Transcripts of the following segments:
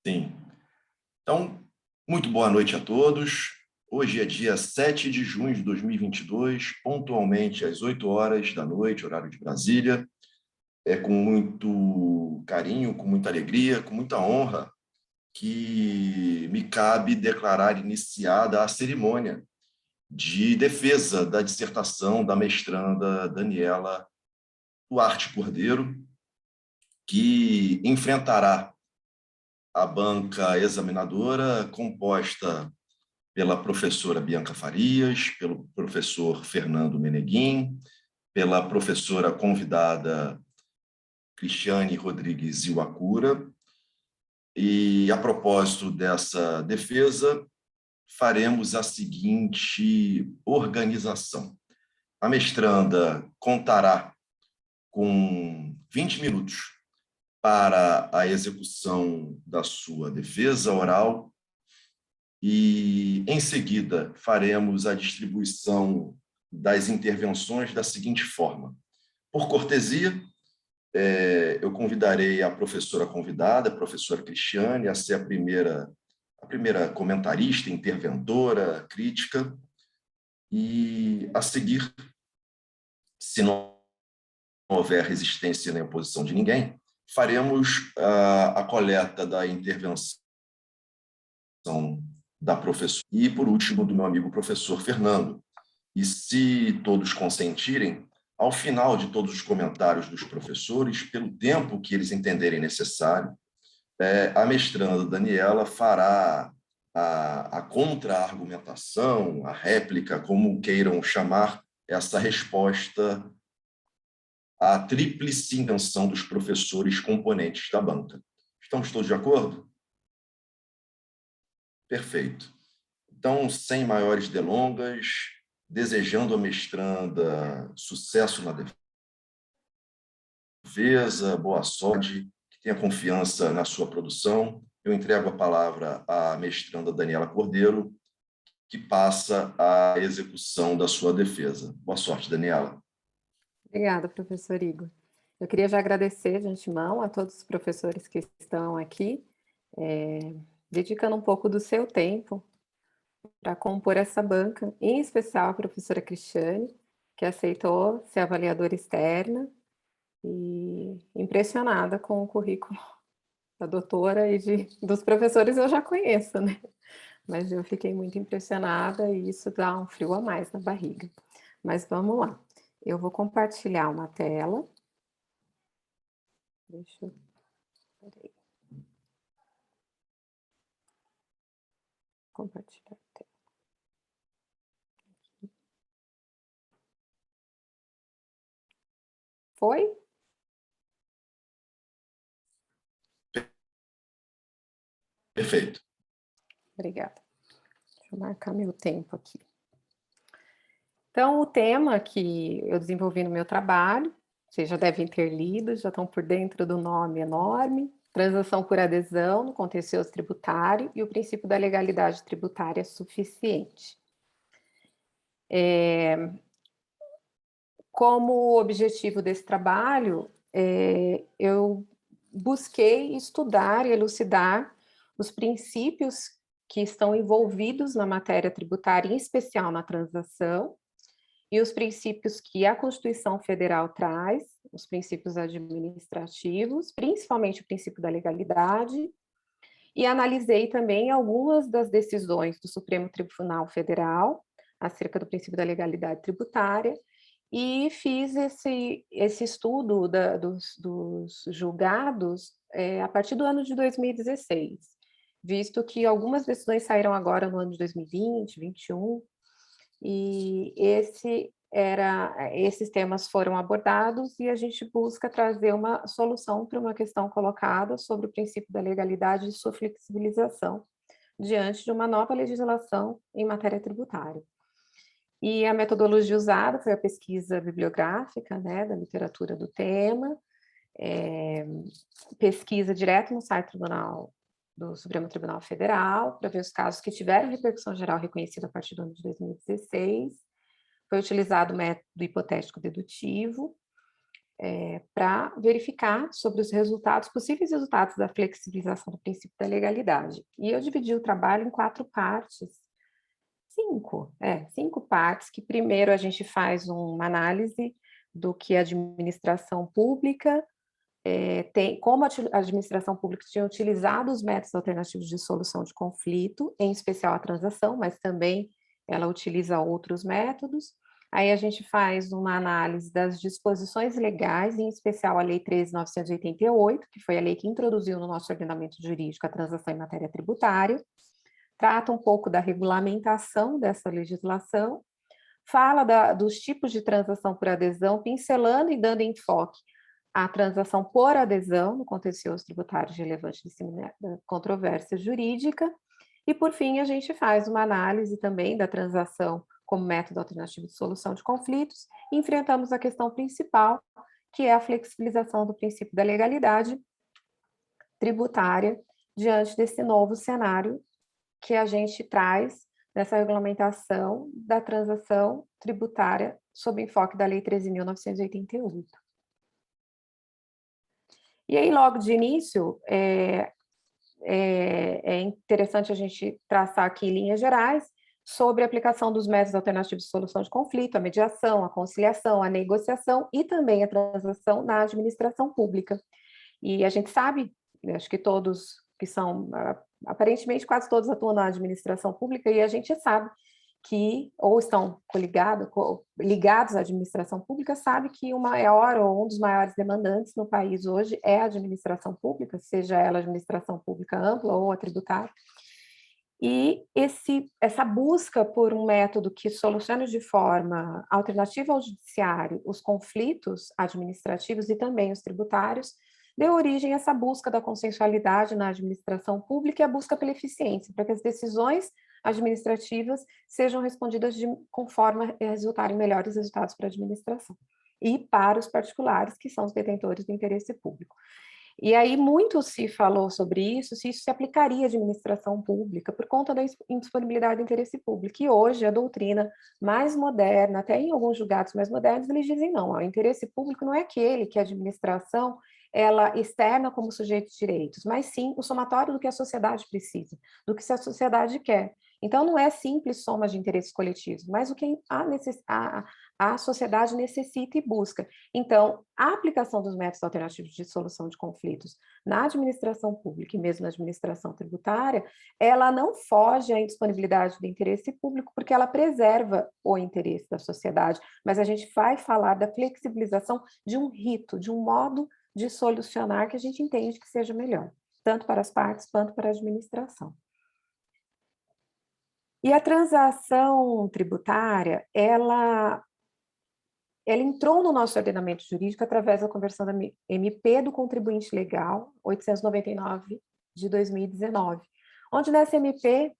Sim. Então, muito boa noite a todos. Hoje é dia 7 de junho de 2022, pontualmente às 8 horas da noite, horário de Brasília. É com muito carinho, com muita alegria, com muita honra que me cabe declarar iniciada a cerimônia de defesa da dissertação da mestranda Daniela Duarte Cordeiro, que enfrentará a banca examinadora composta pela professora Bianca Farias, pelo professor Fernando Meneguin, pela professora convidada Cristiane Rodrigues Iwakura. E, a propósito dessa defesa, faremos a seguinte organização. A mestranda contará com 20 minutos para a execução da sua defesa oral e, em seguida, faremos a distribuição das intervenções da seguinte forma. Por cortesia, eu convidarei a professora convidada, a professora Cristiane, a ser a primeira comentarista, interventora, crítica, e, a seguir, se não houver resistência nem oposição de ninguém, faremos a coleta da intervenção da professora e, por último, do meu amigo professor Fernando. E, se todos consentirem, ao final de todos os comentários dos professores, pelo tempo que eles entenderem necessário, a mestranda Daniela fará a contra-argumentação, a réplica, como queiram chamar, essa resposta à tríplice intenção dos professores componentes da banca. Estamos todos de acordo? Perfeito. Então, sem maiores delongas, desejando à mestranda sucesso na defesa, boa sorte, que tenha confiança na sua produção, eu entrego a palavra à mestranda Daniela Cordeiro, que passa à execução da sua defesa. Boa sorte, Daniela. Obrigada, professor Igor. Eu queria já agradecer de antemão a todos os professores que estão aqui, dedicando um pouco do seu tempo para compor essa banca, em especial a professora Cristiane, que aceitou ser avaliadora externa, e impressionada com o currículo da doutora e dos professores eu já conheço, né? Mas eu fiquei muito impressionada e isso dá um frio a mais na barriga. Mas vamos lá. Eu vou compartilhar uma tela. Deixa eu... Peraí. Compartilhar a tela. Foi? Perfeito. Obrigada. Deixa eu marcar meu tempo aqui. Então, o tema que eu desenvolvi no meu trabalho, vocês já devem ter lido, já estão por dentro do nome enorme, transação por adesão no contencioso tributário e o princípio da legalidade tributária suficiente. Como objetivo desse trabalho, eu busquei estudar e elucidar os princípios que estão envolvidos na matéria tributária, em especial na transação, e os princípios que a Constituição Federal traz, os princípios administrativos, principalmente o princípio da legalidade, e analisei também algumas das decisões do Supremo Tribunal Federal acerca do princípio da legalidade tributária, e fiz esse estudo dos julgados a partir do ano de 2016, visto que algumas decisões saíram agora no ano de 2020, 2021, e esses temas foram abordados e a gente busca trazer uma solução para uma questão colocada sobre o princípio da legalidade e sua flexibilização diante de uma nova legislação em matéria tributária. E a metodologia usada foi a pesquisa bibliográfica, né, da literatura do tema, pesquisa direto no site do Supremo Tribunal Federal, para ver os casos que tiveram repercussão geral reconhecida a partir do ano de 2016, foi utilizado o método hipotético dedutivo, para verificar sobre os resultados, possíveis resultados da flexibilização do princípio da legalidade. E eu dividi o trabalho em 4 partes, 5 partes, que primeiro a gente faz uma análise do que a administração pública como a administração pública tinha utilizado os métodos alternativos de solução de conflito, em especial a transação, mas também ela utiliza outros métodos. Aí a gente faz uma análise das disposições legais, em especial a Lei 13.988, que foi a lei que introduziu no nosso ordenamento jurídico a transação em matéria tributária, trata um pouco da regulamentação dessa legislação, fala dos tipos de transação por adesão, pincelando e dando enfoque à transação por adesão no contencioso tributário relevante de controvérsia jurídica, e por fim a gente faz uma análise também da transação como método alternativo de solução de conflitos, e enfrentamos a questão principal, que é a flexibilização do princípio da legalidade tributária diante desse novo cenário que a gente traz nessa regulamentação da transação tributária sob enfoque da Lei 13.988. E aí, logo de início, é interessante a gente traçar aqui linhas gerais sobre a aplicação dos métodos alternativos de solução de conflito, a mediação, a conciliação, a negociação e também a transação na administração pública. E a gente sabe, acho que todos que são, aparentemente quase todos atuam na administração pública, e a gente sabe que, ou estão ligados à administração pública, sabe que o maior ou um dos maiores demandantes no país hoje é a administração pública, seja ela a administração pública ampla ou a tributária. E essa busca por um método que solucione de forma alternativa ao judiciário os conflitos administrativos e também os tributários, deu origem a essa busca da consensualidade na administração pública e a busca pela eficiência, para que as decisões administrativas sejam respondidas conforme resultarem melhores resultados para a administração e para os particulares, que são os detentores do interesse público. E aí muito se falou sobre isso, se isso se aplicaria à administração pública, por conta da indisponibilidade do interesse público. E hoje a doutrina mais moderna, até em alguns julgados mais modernos, eles dizem não, o interesse público não é aquele que a administração ela externa como sujeito de direitos, mas sim o somatório do que a sociedade precisa, do que a sociedade quer. Então, não é simples soma de interesses coletivos, mas o que a sociedade necessita e busca. Então, a aplicação dos métodos alternativos de solução de conflitos na administração pública e mesmo na administração tributária, ela não foge à indisponibilidade do interesse público, porque ela preserva o interesse da sociedade, mas a gente vai falar da flexibilização de um rito, de um modo de solucionar que a gente entende que seja melhor, tanto para as partes quanto para a administração. E a transação tributária, ela entrou no nosso ordenamento jurídico através da conversão da MP do Contribuinte Legal 899 de 2019, onde nessa MP,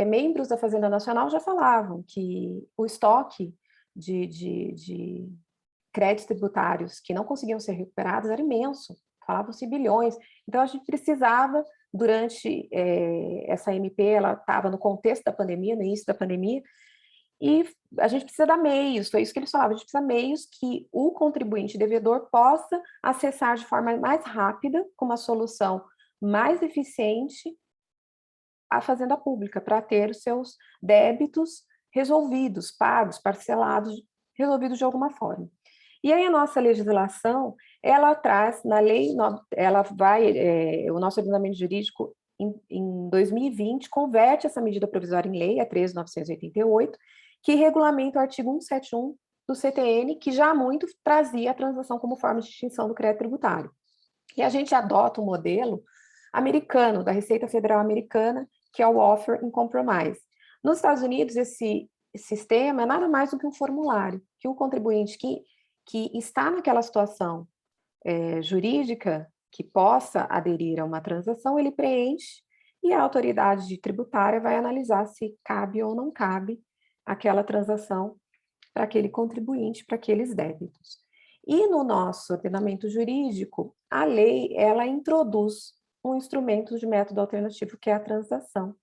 membros da Fazenda Nacional já falavam que o estoque de créditos tributários que não conseguiam ser recuperados era imenso, falavam-se bilhões. Então, a gente precisava, durante essa MP, ela estava no contexto da pandemia, no início da pandemia, e a gente precisa dar meios, foi isso que eles falavam, a gente precisa de meios que o contribuinte devedor possa acessar de forma mais rápida, com uma solução mais eficiente, a Fazenda Pública, para ter os seus débitos resolvidos, pagos, parcelados, resolvidos de alguma forma. E aí a nossa legislação, ela traz na lei, ela vai, o nosso ordenamento jurídico em 2020 converte essa medida provisória em lei, a 13.988, que regulamenta o artigo 171 do CTN, que já há muito trazia a transação como forma de extinção do crédito tributário. E a gente adota um modelo americano, da Receita Federal Americana, que é o Offer in Compromise. Nos Estados Unidos, esse sistema é nada mais do que um formulário, que o contribuinte que está naquela situação jurídica, que possa aderir a uma transação, ele preenche e a autoridade tributária vai analisar se cabe ou não cabe aquela transação para aquele contribuinte, para aqueles débitos. E no nosso ordenamento jurídico, a lei, ela introduz um instrumento de método alternativo, que é a transação,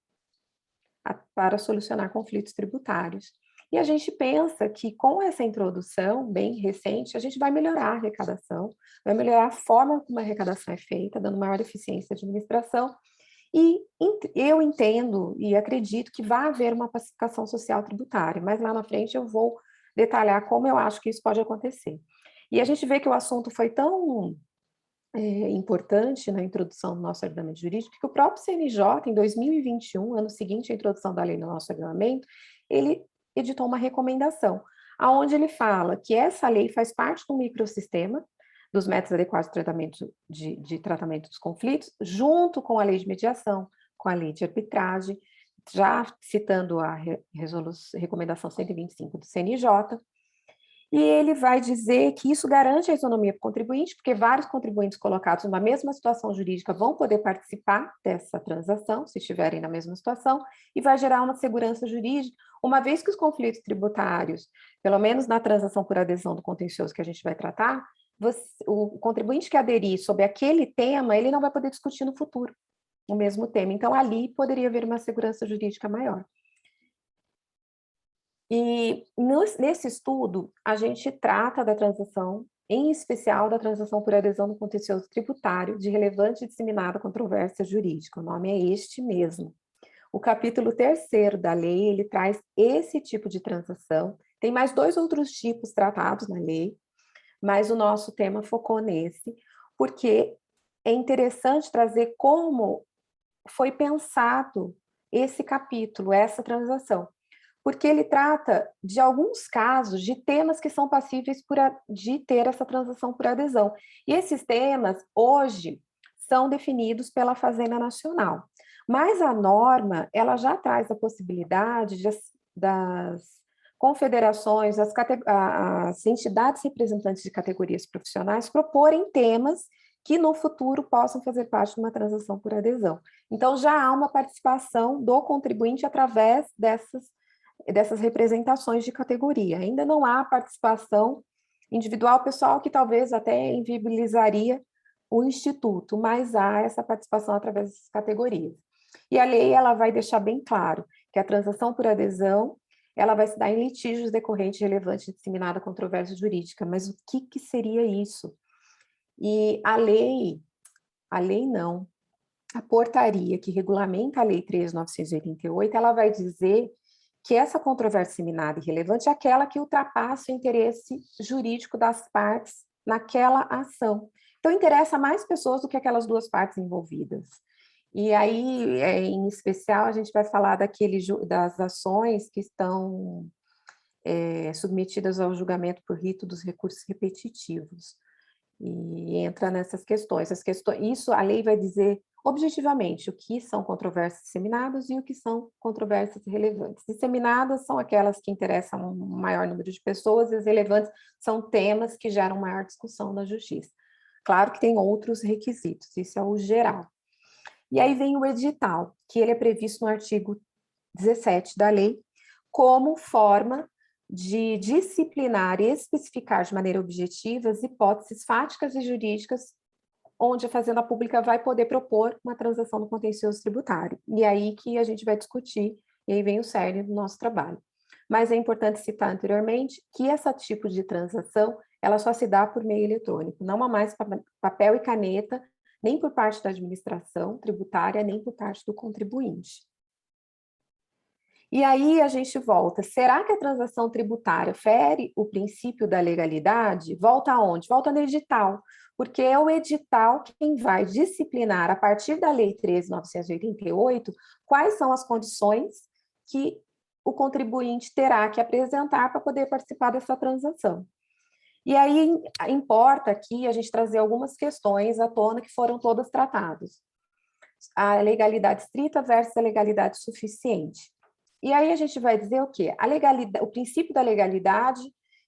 para solucionar conflitos tributários. E a gente pensa que com essa introdução bem recente, a gente vai melhorar a arrecadação, vai melhorar a forma como a arrecadação é feita, dando maior eficiência de administração, e eu entendo e acredito que vai haver uma pacificação social tributária, mas lá na frente eu vou detalhar como eu acho que isso pode acontecer. E a gente vê que o assunto foi tão importante na introdução do nosso ordenamento jurídico, que o próprio CNJ, em 2021, ano seguinte à introdução da lei no nosso ordenamento, ele editou uma recomendação, aonde ele fala que essa lei faz parte do microsistema dos métodos adequados de tratamento dos conflitos, junto com a lei de mediação, com a lei de arbitragem, já citando a recomendação 125 do CNJ, e ele vai dizer que isso garante a isonomia para o contribuinte, porque vários contribuintes colocados numa mesma situação jurídica vão poder participar dessa transação, se estiverem na mesma situação, e vai gerar uma segurança jurídica, uma vez que os conflitos tributários, pelo menos na transação por adesão do contencioso que a gente vai tratar, o contribuinte que aderir sobre aquele tema, ele não vai poder discutir no futuro o mesmo tema. Então, ali poderia haver uma segurança jurídica maior. E nesse estudo, a gente trata da transação, em especial da transação por adesão no contencioso tributário de relevante e disseminada controvérsia jurídica. O nome é este mesmo. O capítulo 3º da lei, ele traz esse tipo de transação. Tem mais 2 outros tipos tratados na lei, mas o nosso tema focou nesse, porque é interessante trazer como foi pensado esse capítulo, essa transação, porque ele trata de alguns casos de temas que são passíveis de ter essa transação por adesão. E esses temas, hoje, são definidos pela Fazenda Nacional. Mas a norma, ela já traz a possibilidade das confederações, as entidades representantes de categorias profissionais proporem temas que no futuro possam fazer parte de uma transação por adesão. Então, já há uma participação do contribuinte através dessas representações de categoria. Ainda não há participação individual pessoal, que talvez até inviabilizaria o instituto, mas há essa participação através dessas categorias. E a lei, ela vai deixar bem claro que a transação por adesão, ela vai se dar em litígios decorrentes relevante e disseminada controvérsia jurídica. Mas o que seria isso? E a lei não, a portaria que regulamenta a Lei 3.988, ela vai dizer que essa controvérsia disseminada e relevante é aquela que ultrapassa o interesse jurídico das partes naquela ação. Então, interessa mais pessoas do que aquelas 2 partes envolvidas. E aí, em especial, a gente vai falar das ações que estão submetidas ao julgamento por rito dos recursos repetitivos. E entra nessas questões. Isso a lei vai dizer objetivamente o que são controvérsias disseminadas e o que são controvérsias relevantes. Disseminadas são aquelas que interessam um maior número de pessoas, e as relevantes são temas que geram maior discussão na justiça. Claro que tem outros requisitos, isso é o geral. E aí vem o edital, que ele é previsto no artigo 17 da lei, como forma de disciplinar e especificar de maneira objetiva as hipóteses fáticas e jurídicas onde a Fazenda Pública vai poder propor uma transação no contencioso tributário. E aí que a gente vai discutir, e aí vem o cerne do nosso trabalho. Mas é importante citar anteriormente que esse tipo de transação, ela só se dá por meio eletrônico, não há mais papel e caneta, nem por parte da administração tributária, nem por parte do contribuinte. E aí a gente volta, será que a transação tributária fere o princípio da legalidade? Volta aonde? Volta no edital, porque é o edital quem vai disciplinar, a partir da Lei 13.988, quais são as condições que o contribuinte terá que apresentar para poder participar dessa transação. E aí importa aqui a gente trazer algumas questões à tona que foram todas tratadas. A legalidade estrita versus a legalidade suficiente. E aí a gente vai dizer o quê? O princípio da legalidade,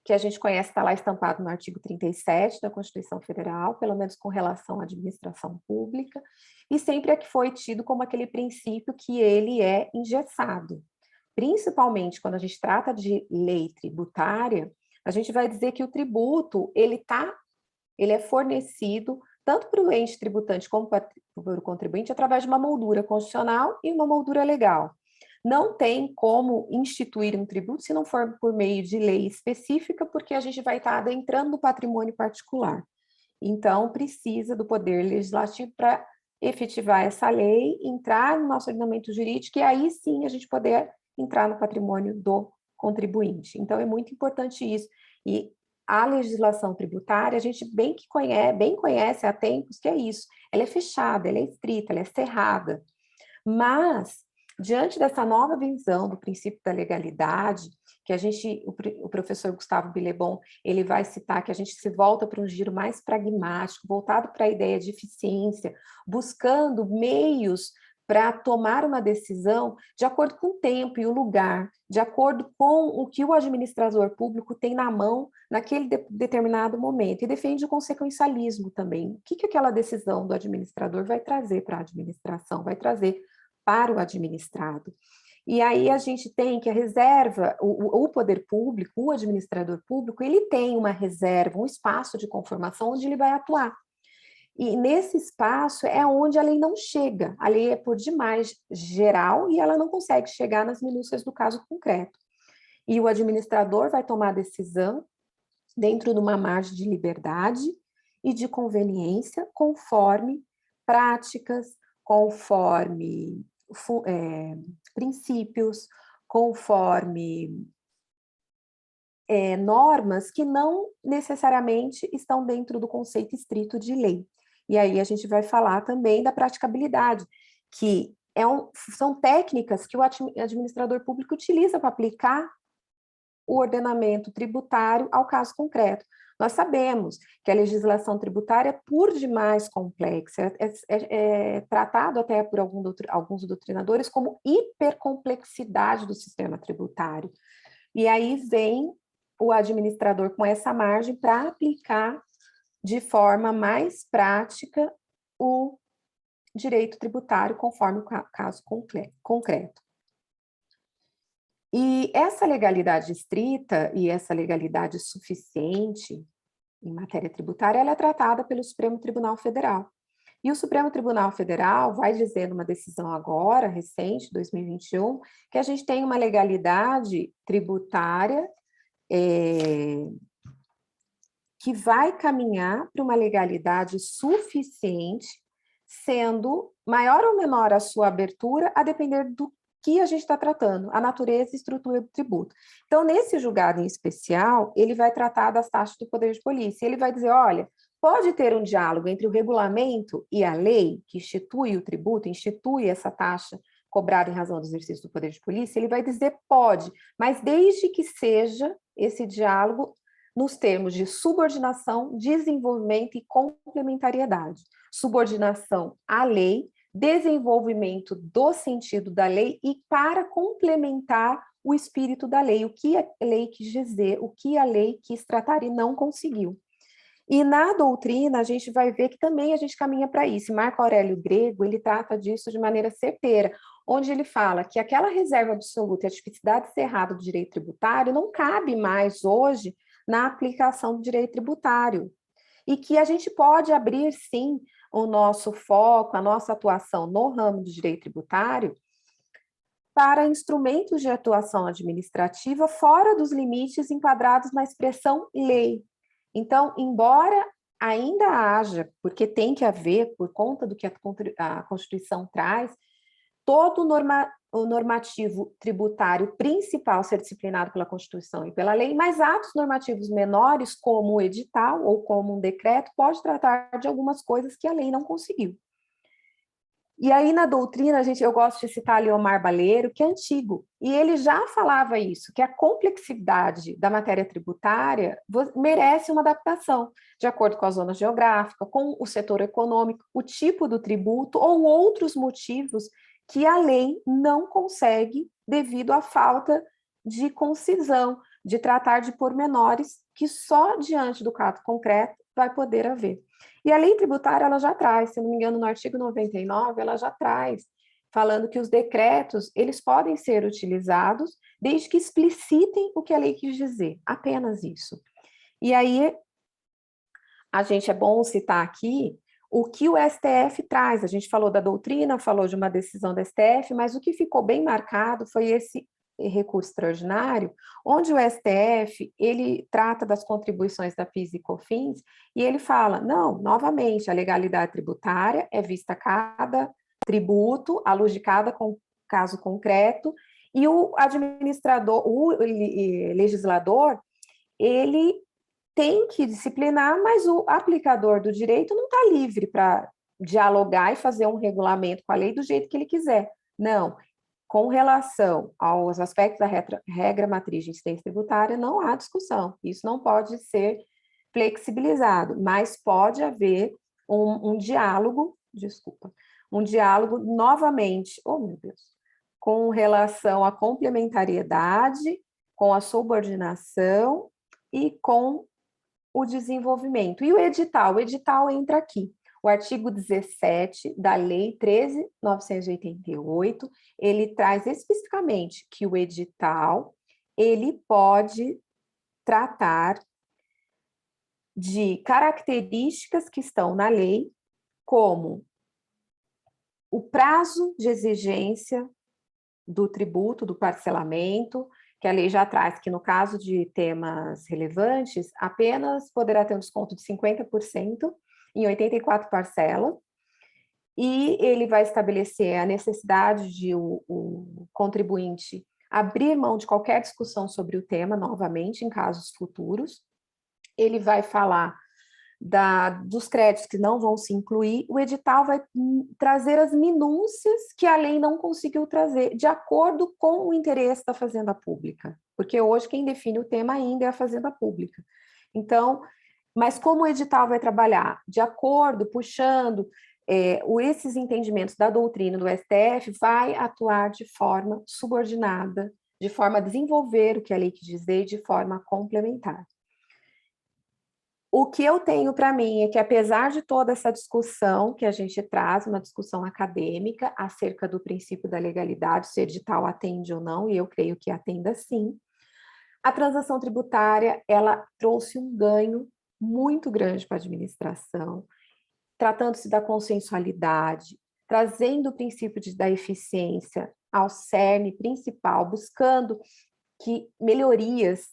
que a gente conhece, está lá estampado no artigo 37 da Constituição Federal, pelo menos com relação à administração pública, e sempre é que foi tido como aquele princípio que ele é engessado. Principalmente quando a gente trata de lei tributária, a gente vai dizer que o tributo, ele é fornecido tanto para o ente tributante como para o contribuinte através de uma moldura constitucional e uma moldura legal. não tem como instituir um tributo se não for por meio de lei específica, porque a gente vai estar adentrando no patrimônio particular. Então, precisa do Poder Legislativo para efetivar essa lei, entrar no nosso ordenamento jurídico e aí sim a gente poder entrar no patrimônio do contribuinte. Então, é muito importante isso. E a legislação tributária, a gente bem conhece há tempos que é isso. Ela é fechada, ela é estrita, ela é cerrada. Mas, diante dessa nova visão do princípio da legalidade, que o professor Gustavo Billebon, ele vai citar que a gente se volta para um giro mais pragmático, voltado para a ideia de eficiência, buscando meios para tomar uma decisão de acordo com o tempo e o lugar, de acordo com o que o administrador público tem na mão naquele determinado momento, e defende o consequencialismo também. O que aquela decisão do administrador vai trazer para a administração, vai trazer para o administrado. E aí a gente tem que a reserva, o poder público, o administrador público, ele tem uma reserva, um espaço de conformação onde ele vai atuar. E nesse espaço é onde a lei não chega. A lei é por demais geral e ela não consegue chegar nas minúcias do caso concreto. E o administrador vai tomar a decisão dentro de uma margem de liberdade e de conveniência, conforme práticas, conforme princípios, conforme normas que não necessariamente estão dentro do conceito estrito de lei. E aí a gente vai falar também da praticabilidade, que são técnicas que o administrador público utiliza para aplicar o ordenamento tributário ao caso concreto. Nós sabemos que a legislação tributária é por demais complexa, é tratado até por alguns doutrinadores como hipercomplexidade do sistema tributário. E aí vem o administrador com essa margem para aplicar de forma mais prática o direito tributário conforme o caso concreto. E essa legalidade estrita e essa legalidade suficiente em matéria tributária, ela é tratada pelo Supremo Tribunal Federal. E o Supremo Tribunal Federal vai dizer numa decisão agora, recente, 2021, que a gente tem uma legalidade tributária que vai caminhar para uma legalidade suficiente, sendo maior ou menor a sua abertura, a depender do que a gente está tratando, a natureza e estrutura do tributo. Então, nesse julgado em especial, ele vai tratar das taxas do poder de polícia. Ele vai dizer, olha, pode ter um diálogo entre o regulamento e a lei que institui o tributo, institui essa taxa cobrada em razão do exercício do poder de polícia? Ele vai dizer pode, mas desde que seja esse diálogo nos termos de subordinação, desenvolvimento e complementariedade. Subordinação à lei, desenvolvimento do sentido da lei e para complementar o espírito da lei, o que a lei quis dizer, o que a lei quis tratar e não conseguiu. E na doutrina a gente vai ver que também a gente caminha para isso. Marco Aurélio Grego, ele trata disso de maneira certeira, onde ele fala que aquela reserva absoluta e a tipicidade cerrada do direito tributário não cabe mais hoje na aplicação do direito tributário. E que a gente pode abrir, sim, o nosso foco, a nossa atuação no ramo do direito tributário para instrumentos de atuação administrativa fora dos limites enquadrados na expressão lei. Então, embora ainda haja, porque tem que haver, por conta do que a Constituição traz, todo o normativo tributário principal ser disciplinado pela Constituição e pela lei, mas atos normativos menores, como o edital ou como um decreto, pode tratar de algumas coisas que a lei não conseguiu. E aí, na doutrina, eu gosto de citar Leomar Baleiro, que é antigo, e ele já falava isso, que a complexidade da matéria tributária merece uma adaptação, de acordo com a zona geográfica, com o setor econômico, o tipo do tributo ou outros motivos que a lei não consegue devido à falta de concisão, de tratar de pormenores que só diante do caso concreto vai poder haver. E a lei tributária, ela já traz, se não me engano, no artigo 99, ela já traz, falando que os decretos, eles podem ser utilizados desde que explicitem o que a lei quis dizer, apenas isso. E aí, é bom citar aqui o que o STF traz. A gente falou da doutrina, falou de uma decisão do STF, mas o que ficou bem marcado foi esse recurso extraordinário, onde o STF, ele trata das contribuições da PIS e COFINS, e ele fala, não, novamente, a legalidade tributária é vista cada tributo, à luz de cada caso concreto, e o administrador, o legislador, ele tem que disciplinar, mas o aplicador do direito não está livre para dialogar e fazer um regulamento com a lei do jeito que ele quiser. Não, com relação aos aspectos da regra matriz de incidência tributária, não há discussão. Isso não pode ser flexibilizado, mas pode haver um diálogo, um diálogo novamente, oh meu Deus, com relação à complementariedade, com a subordinação e com o desenvolvimento. E o edital entra aqui. O artigo 17 da Lei 13.988, ele traz especificamente que o edital, ele pode tratar de características que estão na lei, como o prazo de exigência do tributo, do parcelamento, que a lei já traz que, no caso de temas relevantes, apenas poderá ter um desconto de 50% em 84 parcelas, e ele vai estabelecer a necessidade de o contribuinte abrir mão de qualquer discussão sobre o tema, novamente, em casos futuros. Ele vai falar dos créditos que não vão se incluir, o edital vai trazer as minúcias que a lei não conseguiu trazer, de acordo com o interesse da Fazenda Pública, porque hoje quem define o tema ainda é a Fazenda Pública. Então, mas como o edital vai trabalhar de acordo, puxando esses entendimentos da doutrina do STF, vai atuar de forma subordinada, de forma a desenvolver o que a lei quis dizer, de forma complementar. O que eu tenho para mim é que, apesar de toda essa discussão que a gente traz, uma discussão acadêmica acerca do princípio da legalidade, se o edital atende ou não, e eu creio que atenda sim, a transação tributária, ela trouxe um ganho muito grande para a administração, tratando-se da consensualidade, trazendo o princípio da eficiência ao cerne principal, buscando que melhorias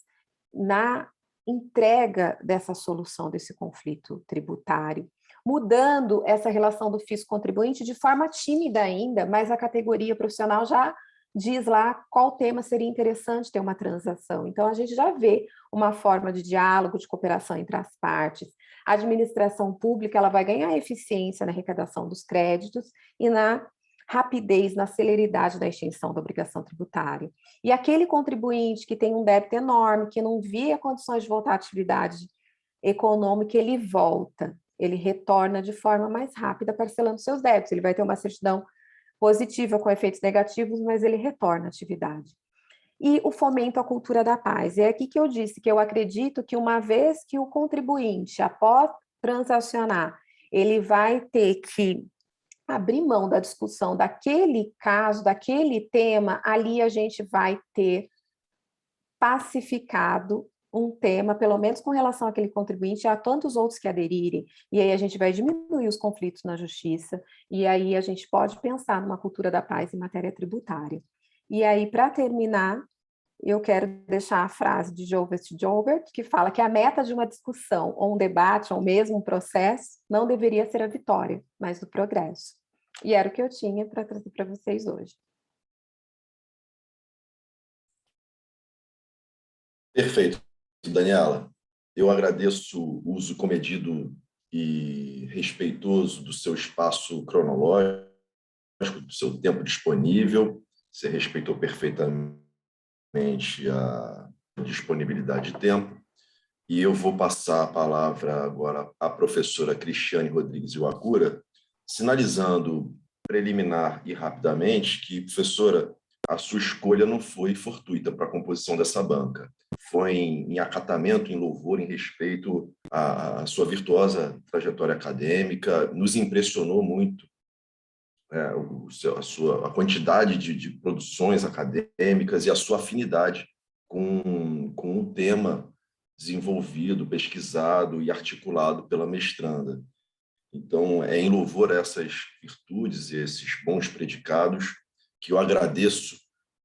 na entrega dessa solução desse conflito tributário, mudando essa relação do fisco-contribuinte de forma tímida ainda, mas a categoria profissional já diz lá qual tema seria interessante ter uma transação. Então, a gente já vê uma forma de diálogo, de cooperação entre as partes. A administração pública, ela vai ganhar eficiência na arrecadação dos créditos e na rapidez, na celeridade da extinção da obrigação tributária. E aquele contribuinte que tem um débito enorme, que não via condições de voltar à atividade econômica, ele volta, ele retorna de forma mais rápida parcelando seus débitos. Ele vai ter uma certidão positiva com efeitos negativos, mas ele retorna à atividade. E o fomento à cultura da paz. É aqui que eu disse que eu acredito que, uma vez que o contribuinte, após transacionar, ele vai ter que abrir mão da discussão daquele caso, daquele tema, ali a gente vai ter pacificado um tema, pelo menos com relação àquele contribuinte, e a tantos outros que aderirem, e aí a gente vai diminuir os conflitos na justiça, e aí a gente pode pensar numa cultura da paz em matéria tributária. E aí, para terminar, eu quero deixar a frase de Joubert, que fala que a meta de uma discussão, ou um debate, ou mesmo um processo, não deveria ser a vitória, mas o progresso. E era o que eu tinha para trazer para vocês hoje. Perfeito, Daniela. Eu agradeço o uso comedido e respeitoso do seu espaço cronológico, do seu tempo disponível. Você respeitou perfeitamente a disponibilidade de tempo. E eu vou passar a palavra agora à professora Cristiane Rodrigues Iwakura, sinalizando preliminar e rapidamente que, professora, a sua escolha não foi fortuita para a composição dessa banca. Foi em acatamento, em louvor, em respeito à sua virtuosa trajetória acadêmica. Nos impressionou muito a quantidade de produções acadêmicas e a sua afinidade com o tema desenvolvido, pesquisado e articulado pela mestranda. Então, é em louvor a essas virtudes e esses bons predicados que eu agradeço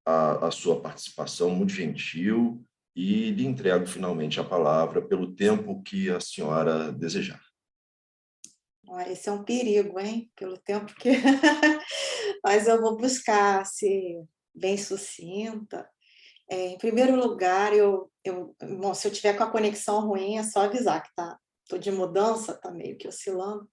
a sua participação muito gentil e lhe entrego finalmente a palavra pelo tempo que a senhora desejar. Olha, esse é um perigo, hein? Pelo tempo que... Mas eu vou buscar ser bem sucinta. Em primeiro lugar, bom, se eu tiver com a conexão ruim, é só avisar que tô de mudança, tá meio que oscilando.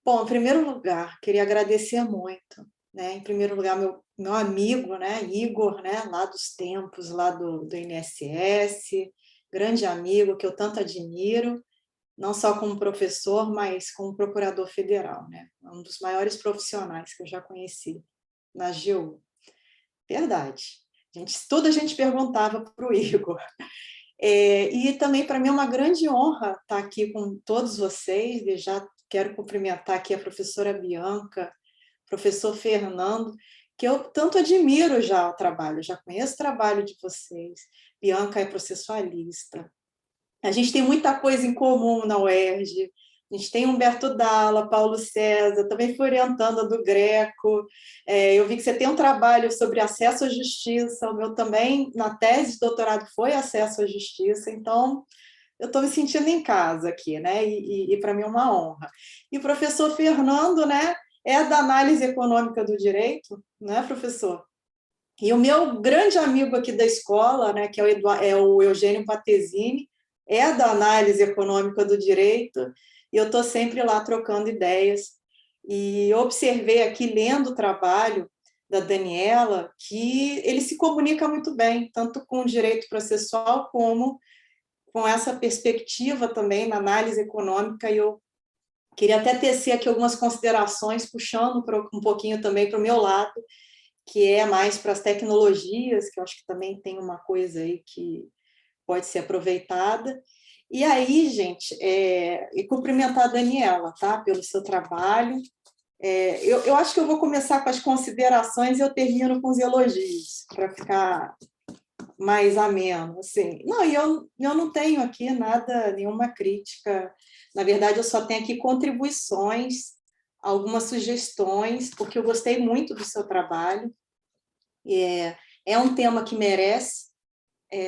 Bom, em primeiro lugar, queria agradecer muito, né? Em primeiro lugar, meu amigo, né? Igor, né? Lá dos tempos, lá do INSS, grande amigo que eu tanto admiro, não só como professor, mas como procurador federal, né? Um dos maiores profissionais que eu já conheci na AGU. Verdade. Tudo a gente perguntava para o Igor. E também, para mim, é uma grande honra estar aqui com todos vocês. E já quero cumprimentar aqui a professora Bianca, professor Fernando, que eu tanto admiro já o trabalho, já conheço o trabalho de vocês. Bianca é processualista. A gente tem muita coisa em comum na UERJ. A gente tem Humberto Dalla, Paulo César, também fui orientanda do Greco. Eu vi que você tem um trabalho sobre acesso à justiça, o meu também, na tese de doutorado, foi acesso à justiça, então eu estou me sentindo em casa aqui, né? E para mim é uma honra. E o professor Fernando, né, é da análise econômica do direito, né, professor? E o meu grande amigo aqui da escola, né, que é o Eugênio Patesini, é da análise econômica do direito, e eu estou sempre lá trocando ideias. E observei aqui, lendo o trabalho da Daniela, que ele se comunica muito bem, tanto com o direito processual, como com essa perspectiva também na análise econômica, e eu queria até tecer aqui algumas considerações, puxando um pouquinho também para o meu lado, que é mais para as tecnologias, que eu acho que também tem uma coisa aí que pode ser aproveitada. E aí, gente, e cumprimentar a Daniela, tá? Pelo seu trabalho. Eu acho que eu vou começar com as considerações e eu termino com os elogios, para ficar mais ameno. Assim. Não, e eu não tenho aqui nada, nenhuma crítica. Na verdade, eu só tenho aqui contribuições, algumas sugestões, porque eu gostei muito do seu trabalho. É um tema que merece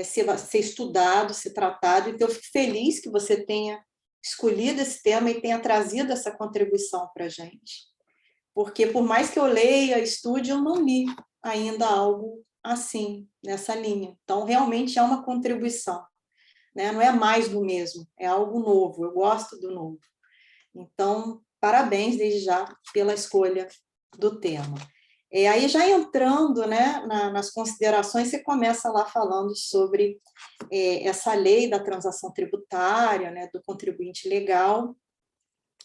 ser estudado, ser tratado, então eu fico feliz que você tenha escolhido esse tema e tenha trazido essa contribuição para a gente. Porque, por mais que eu leia, estude, eu não li ainda algo assim, nessa linha. Então, realmente é uma contribuição. Né? Não é mais do mesmo, é algo novo, eu gosto do novo. Então, parabéns desde já pela escolha do tema. Aí, já entrando, né, nas considerações, você começa lá falando sobre essa lei da transação tributária, né, do contribuinte legal.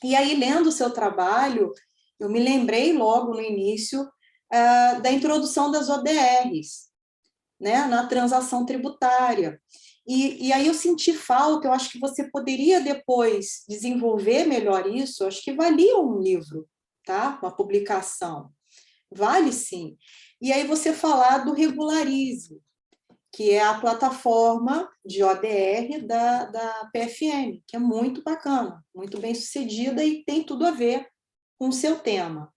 E aí, lendo o seu trabalho, eu me lembrei logo no início da introdução das ODRs, né, na transação tributária. E aí eu senti falta, eu acho que você poderia depois desenvolver melhor isso, eu acho que valia um livro, tá? Uma publicação. Vale sim. E aí você falar do Regularize, que é a plataforma de ODR da PFM, que é muito bacana, muito bem sucedida e tem tudo a ver com o seu tema.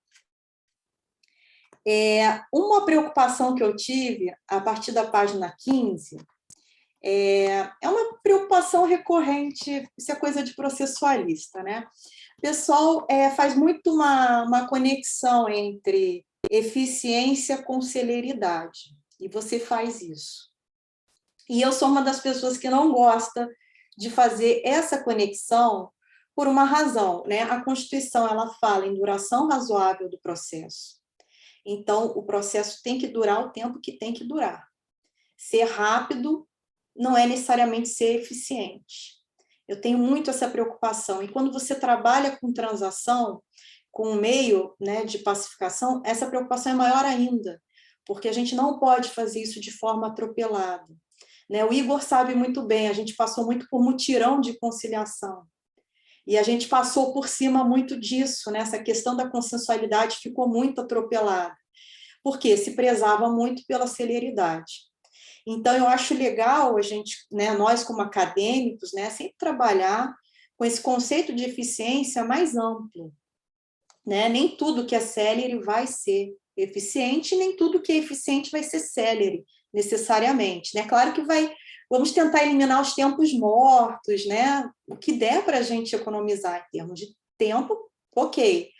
Uma preocupação que eu tive, a partir da página 15, é uma preocupação recorrente, isso é coisa de processualista, né? O pessoal faz muito uma conexão entre eficiência com celeridade, e você faz isso. E eu sou uma das pessoas que não gosta de fazer essa conexão por uma razão, né? A Constituição, ela fala em duração razoável do processo. Então, o processo tem que durar o tempo que tem que durar. Ser rápido não é necessariamente ser eficiente. Eu tenho muito essa preocupação. E quando você trabalha com transação, com um meio, né, de pacificação, essa preocupação é maior ainda, porque a gente não pode fazer isso de forma atropelada. Né? O Igor sabe muito bem, a gente passou muito por mutirão de conciliação. E a gente passou por cima muito disso, né? Essa questão da consensualidade ficou muito atropelada, porque se prezava muito pela celeridade. Então, eu acho legal a gente, né, nós como acadêmicos, né, sempre trabalhar com esse conceito de eficiência mais amplo, né? Nem tudo que é célere vai ser eficiente, nem tudo que é eficiente vai ser célere, necessariamente, né? Claro que vamos tentar eliminar os tempos mortos, né? O que der para a gente economizar em termos de tempo, ok.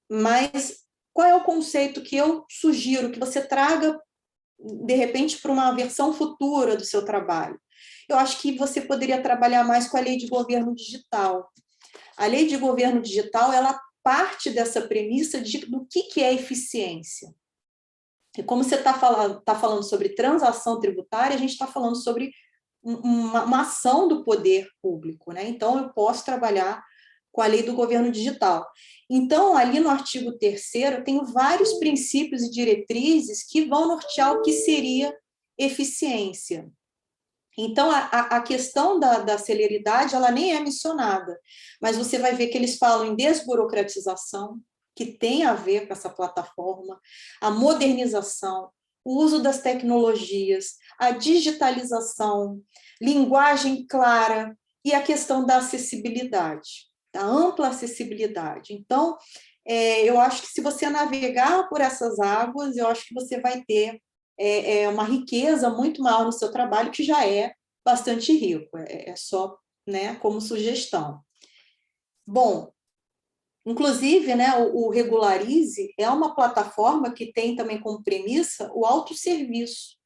Mas qual é o conceito que eu sugiro que você traga, de repente, para uma versão futura do seu trabalho? Eu acho que você poderia trabalhar mais com a lei de governo digital. A lei de governo digital, ela parte dessa premissa do que é eficiência. E como você está falando sobre transação tributária, a gente está falando sobre uma ação do poder público, né? Então, eu posso trabalhar com a lei do governo digital. Então, ali no artigo 3º, eu tenho vários princípios e diretrizes que vão nortear o que seria eficiência. Então, a questão da celeridade, ela nem é mencionada, mas você vai ver que eles falam em desburocratização, que tem a ver com essa plataforma, a modernização, o uso das tecnologias, a digitalização, linguagem clara e a questão da acessibilidade, da ampla acessibilidade. Então, eu acho que se você navegar por essas águas, eu acho que você vai ter uma riqueza muito maior no seu trabalho, que já é bastante rico, é só, né, como sugestão. Bom, inclusive, né, o Regularize é uma plataforma que tem também como premissa o autosserviço,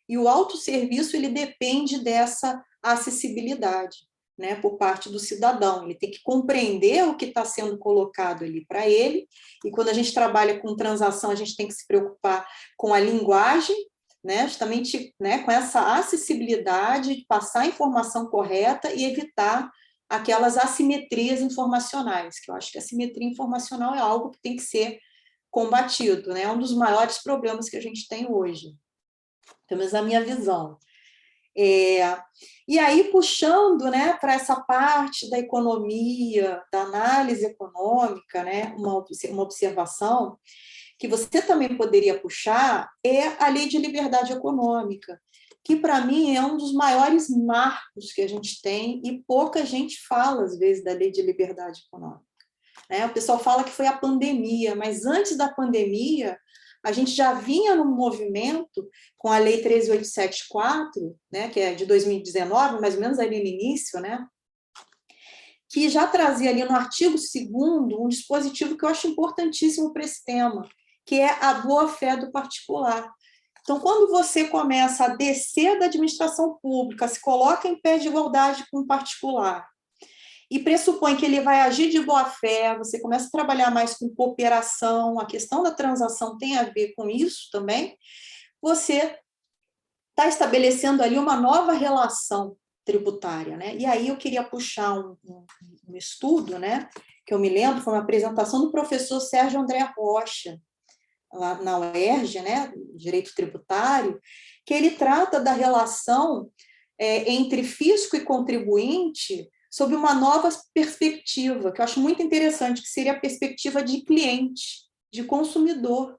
e o autosserviço ele depende dessa acessibilidade, né, por parte do cidadão. Ele tem que compreender o que está sendo colocado ali para ele, e quando a gente trabalha com transação, a gente tem que se preocupar com a linguagem, né, justamente, né, com essa acessibilidade, de passar a informação correta e evitar aquelas assimetrias informacionais, que eu acho que a assimetria informacional é algo que tem que ser combatido, né, é um dos maiores problemas que a gente tem hoje, pelo menos na minha visão. E aí, puxando, né, para essa parte da economia, da análise econômica, né, uma observação que você também poderia puxar é a Lei de Liberdade Econômica, que, para mim, é um dos maiores marcos que a gente tem e pouca gente fala, às vezes, da Lei de Liberdade Econômica. Né? O pessoal fala que foi a pandemia, mas antes da pandemia, a gente já vinha num movimento com a Lei 13.874, né, que é de 2019, mais ou menos ali no início, né, que já trazia ali no artigo 2º um dispositivo que eu acho importantíssimo para esse tema, que é a boa-fé do particular. Então, quando você começa a descer da administração pública, se coloca em pé de igualdade com o particular, e pressupõe que ele vai agir de boa-fé, você começa a trabalhar mais com cooperação, a questão da transação tem a ver com isso também, você está estabelecendo ali uma nova relação tributária, né? E aí eu queria puxar um estudo, né, que eu me lembro, foi uma apresentação do professor Sérgio André Rocha, lá na UERJ, né, Direito Tributário, que ele trata da relação entre fisco e contribuinte sob uma nova perspectiva, que eu acho muito interessante, que seria a perspectiva de cliente, de consumidor,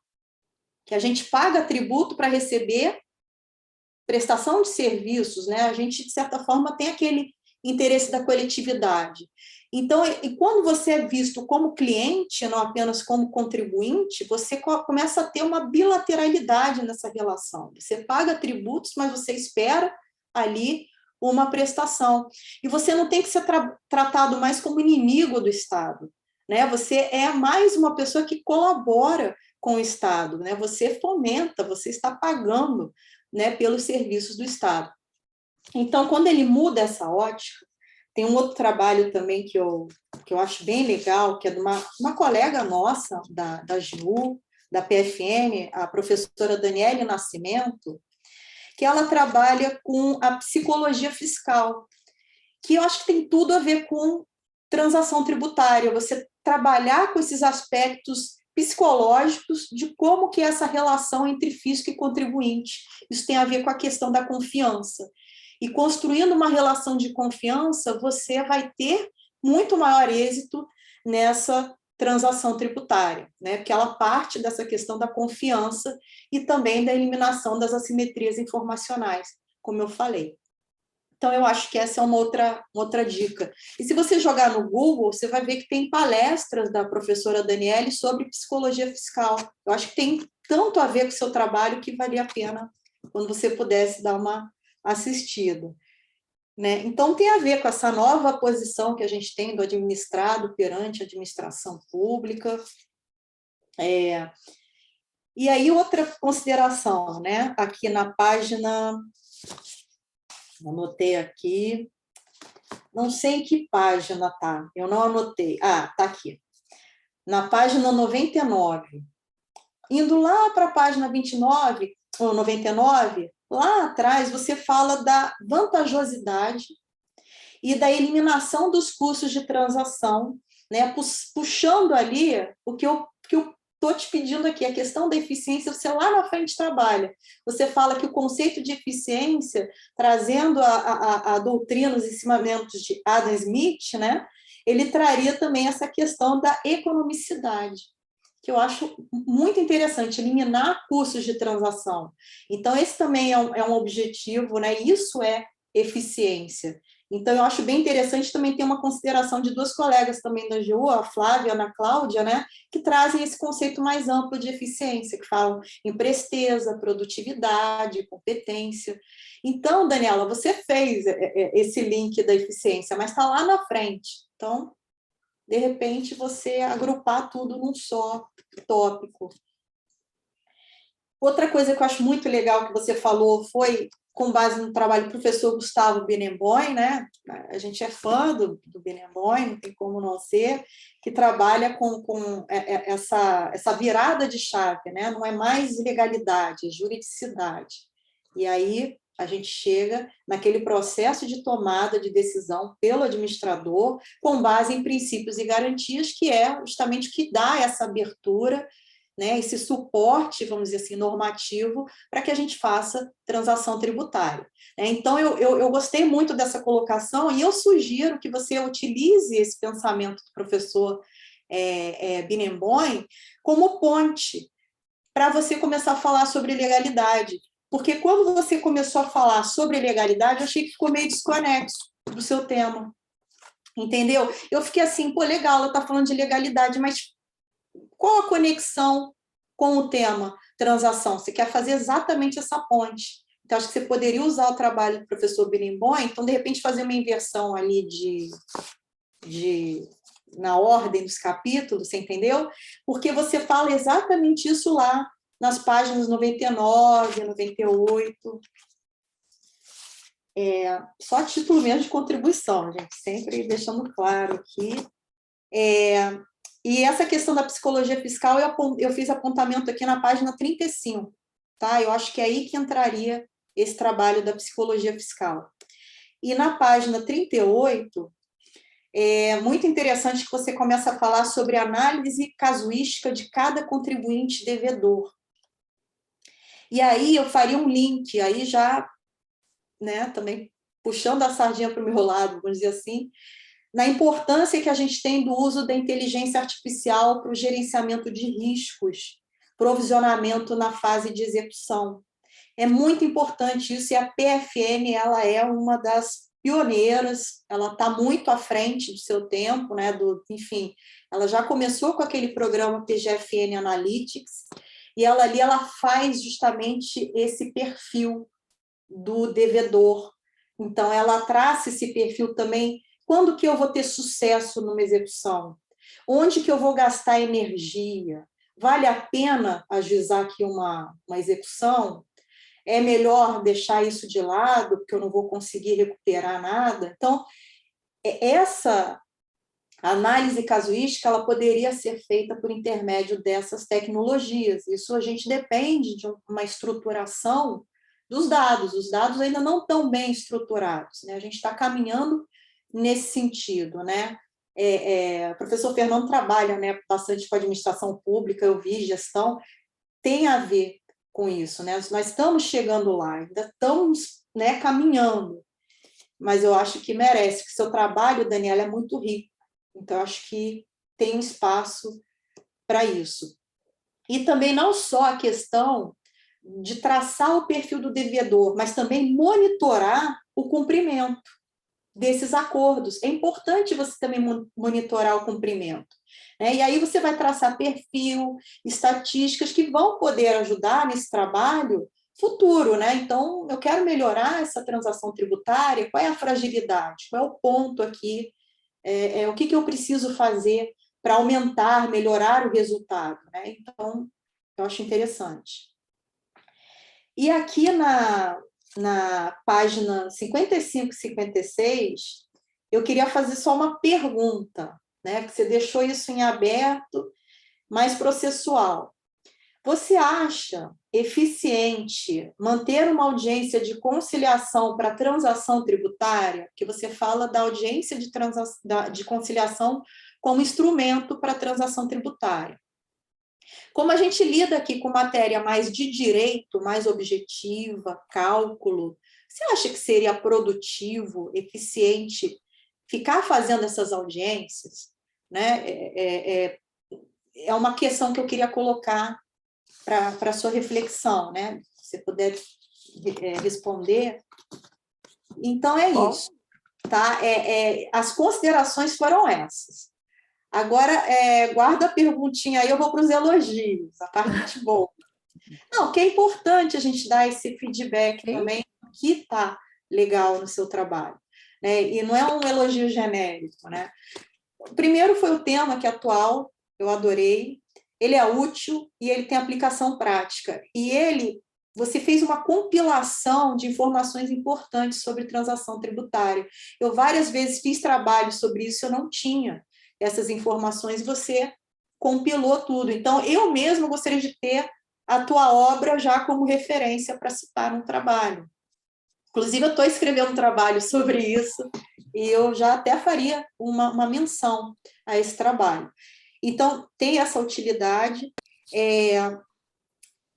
que a gente paga tributo para receber prestação de serviços, né? A gente, de certa forma, tem aquele interesse da coletividade. Então, e quando você é visto como cliente, não apenas como contribuinte, você começa a ter uma bilateralidade nessa relação. Você paga tributos, mas você espera ali uma prestação. E você não tem que ser tratado mais como inimigo do Estado, né? Você é mais uma pessoa que colabora com o Estado, né? Você fomenta, você está pagando, né, pelos serviços do Estado. Então, quando ele muda essa ótica, tem um outro trabalho também que eu acho bem legal, que é de uma colega nossa, da GU, da PFN, a professora Daniele Nascimento, que ela trabalha com a psicologia fiscal, que eu acho que tem tudo a ver com transação tributária, você trabalhar com esses aspectos psicológicos de como que é essa relação entre fisco e contribuinte. Isso tem a ver com a questão da confiança. E construindo uma relação de confiança, você vai ter muito maior êxito nessa transação tributária, né? Porque ela parte dessa questão da confiança e também da eliminação das assimetrias informacionais, como eu falei. Então, eu acho que essa é uma outra dica. E se você jogar no Google, você vai ver que tem palestras da professora Daniele sobre psicologia fiscal. Eu acho que tem tanto a ver com o seu trabalho que valia a pena quando você pudesse dar uma assistida. Né? Então, tem a ver com essa nova posição que a gente tem do administrado perante a administração pública. E aí, outra consideração, né? Aqui na página, anotei aqui, não sei em que página tá, eu não anotei. Ah, tá aqui. Na página 99. Indo lá para a página 29, ou 99, lá atrás você fala da vantajosidade e da eliminação dos custos de transação, né? Puxando ali o que eu estou te pedindo aqui, a questão da eficiência, você lá na frente trabalha. Você fala que o conceito de eficiência, trazendo a doutrina, os ensinamentos de Adam Smith, né? Ele traria também essa questão da economicidade, que eu acho muito interessante, eliminar custos de transação. Então, esse também é um objetivo, né? Isso é eficiência. Então, eu acho bem interessante também ter uma consideração de duas colegas também da AGU, a Flávia e a Ana Cláudia, né, que trazem esse conceito mais amplo de eficiência, que falam em presteza, produtividade, competência. Então, Daniela, você fez esse link da eficiência, mas está lá na frente. Então, de repente, você agrupar tudo num só tópico. Outra coisa que eu acho muito legal que você falou foi com base no trabalho do professor Gustavo Binemboim, né? A gente é fã do Binemboim, não tem como não ser, que trabalha com essa virada de chave, né? Não é mais legalidade, é juridicidade. E aí a gente chega naquele processo de tomada de decisão pelo administrador, com base em princípios e garantias, que é justamente o que dá essa abertura, né, esse suporte, vamos dizer assim, normativo, para que a gente faça transação tributária. Então, eu gostei muito dessa colocação e eu sugiro que você utilize esse pensamento do professor Binemboim como ponte para você começar a falar sobre legalidade. Porque quando você começou a falar sobre legalidade, eu achei que ficou meio desconexo do seu tema. Entendeu? Eu fiquei assim, pô, legal, ela está falando de legalidade, mas qual a conexão com o tema transação? Você quer fazer exatamente essa ponte. Então, acho que você poderia usar o trabalho do professor Binemboim, então, de repente, fazer uma inversão ali na ordem dos capítulos, você entendeu? Porque você fala exatamente isso lá, nas páginas 99, 98. Só título mesmo de contribuição, gente, sempre deixando claro aqui. E essa questão da psicologia fiscal, eu fiz apontamento aqui na página 35, tá? Eu acho que é aí que entraria esse trabalho da psicologia fiscal. E na página 38, é muito interessante que você começa a falar sobre a análise casuística de cada contribuinte devedor. E aí eu faria um link, aí já, né, também puxando a sardinha para o meu lado, vamos dizer assim, na importância que a gente tem do uso da inteligência artificial para o gerenciamento de riscos, provisionamento na fase de execução. É muito importante isso, e a PFN ela é uma das pioneiras, ela está muito à frente do seu tempo, né? Enfim, ela já começou com aquele programa PGFN Analytics, e ela ali ela faz justamente esse perfil do devedor. Então, ela traça esse perfil também. Quando que eu vou ter sucesso numa execução? Onde que eu vou gastar energia? Vale a pena ajuizar aqui uma execução? É melhor deixar isso de lado, porque eu não vou conseguir recuperar nada? Então, essa análise casuística ela poderia ser feita por intermédio dessas tecnologias. Isso a gente depende de uma estruturação dos dados. Os dados ainda não estão bem estruturados, né? A gente está caminhando nesse sentido, né? O professor Fernando trabalha, né, bastante com administração pública, eu vi gestão, tem a ver com isso, né? Nós estamos chegando lá, ainda estamos, né, caminhando, mas eu acho que merece, que seu trabalho, Daniela, é muito rico, então acho que tem um espaço para isso. E também não só a questão de traçar o perfil do devedor, mas também monitorar o cumprimento desses acordos. É importante você também monitorar o cumprimento, né? E aí você vai traçar perfil, estatísticas que vão poder ajudar nesse trabalho futuro, né? Então, eu quero melhorar essa transação tributária, qual é a fragilidade, qual é o ponto aqui, o que eu preciso fazer para aumentar, melhorar o resultado, né? Então, eu acho interessante. E aqui na página 55 e 56, eu queria fazer só uma pergunta, né? Que você deixou isso em aberto, mais processual. Você acha eficiente manter uma audiência de conciliação para transação tributária? Que você fala da audiência de conciliação como instrumento para transação tributária. Como a gente lida aqui com matéria mais de direito, mais objetiva, cálculo, você acha que seria produtivo, eficiente, ficar fazendo essas audiências? Né? É uma questão que eu queria colocar para a sua reflexão, né? Se você puder responder. Então, é isso. Tá? As considerações foram essas. Agora, guarda a perguntinha aí, eu vou para os elogios, a parte boa. Não, que é importante a gente dar esse feedback também, que está legal no seu trabalho, né? E não é um elogio genérico, né? Primeiro foi o tema, que é atual, eu adorei, ele é útil e ele tem aplicação prática. E você fez uma compilação de informações importantes sobre transação tributária. Eu várias vezes fiz trabalho sobre isso, eu não tinha essas informações, você compilou tudo. Então, eu mesmo gostaria de ter a tua obra já como referência para citar um trabalho. Inclusive, eu estou escrevendo um trabalho sobre isso e eu já até faria uma menção a esse trabalho. Então, tem essa utilidade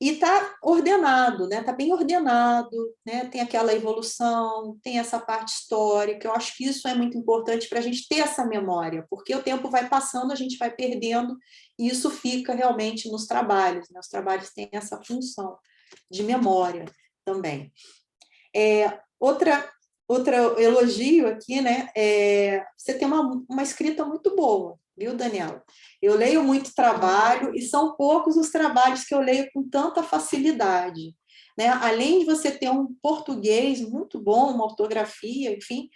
e está ordenado, né? Está bem ordenado, né? Tem aquela evolução, tem essa parte histórica. Eu acho que isso é muito importante para a gente ter essa memória, porque o tempo vai passando, a gente vai perdendo, e isso fica realmente nos trabalhos, né? Os trabalhos têm essa função de memória também. Outro elogio aqui, né? Você tem uma escrita muito boa, viu, Daniela? Eu leio muito trabalho e são poucos os trabalhos que eu leio com tanta facilidade, né? Além de você ter um português muito bom, uma ortografia, enfim,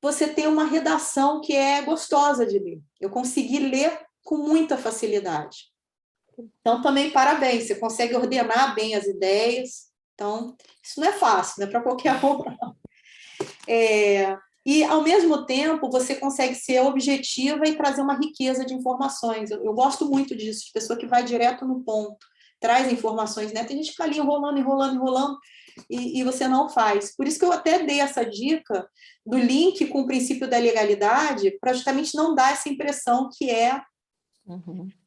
você tem uma redação que é gostosa de ler. Eu consegui ler com muita facilidade. Então, também parabéns, você consegue ordenar bem as ideias. Então, isso não é fácil, não é para qualquer um, não. E, ao mesmo tempo, você consegue ser objetiva e trazer uma riqueza de informações. Eu gosto muito disso, de pessoa que vai direto no ponto, traz informações, né? Tem gente que está ali enrolando, e você não faz. Por isso que eu até dei essa dica do link com o princípio da legalidade, para justamente não dar essa impressão que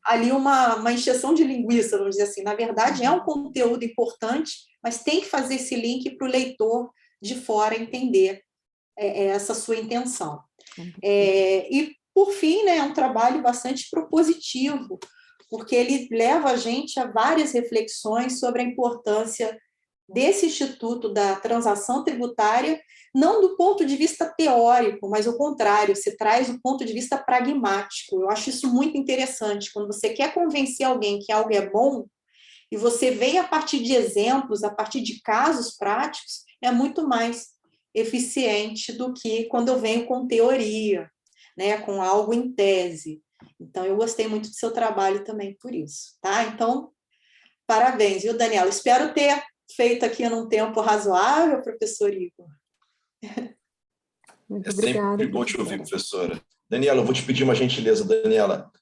ali uma encheção de linguiça, vamos dizer assim. Na verdade, é um conteúdo importante, mas tem que fazer esse link para o leitor de fora entender essa sua intenção. E, por fim, né, é um trabalho bastante propositivo, porque ele leva a gente a várias reflexões sobre a importância desse Instituto da Transação Tributária, não do ponto de vista teórico, mas o contrário, você traz o ponto de vista pragmático. Eu acho isso muito interessante, quando você quer convencer alguém que algo é bom, e você vem a partir de exemplos, a partir de casos práticos, é muito mais eficiente do que quando eu venho com teoria, né, com algo em tese. Então, eu gostei muito do seu trabalho também por isso, tá? Então, parabéns, viu, Daniela? Espero ter feito aqui num tempo razoável, professor Igor. Muito obrigada, sempre bom te ouvir, professora. Daniela, eu vou te pedir uma gentileza, Daniela.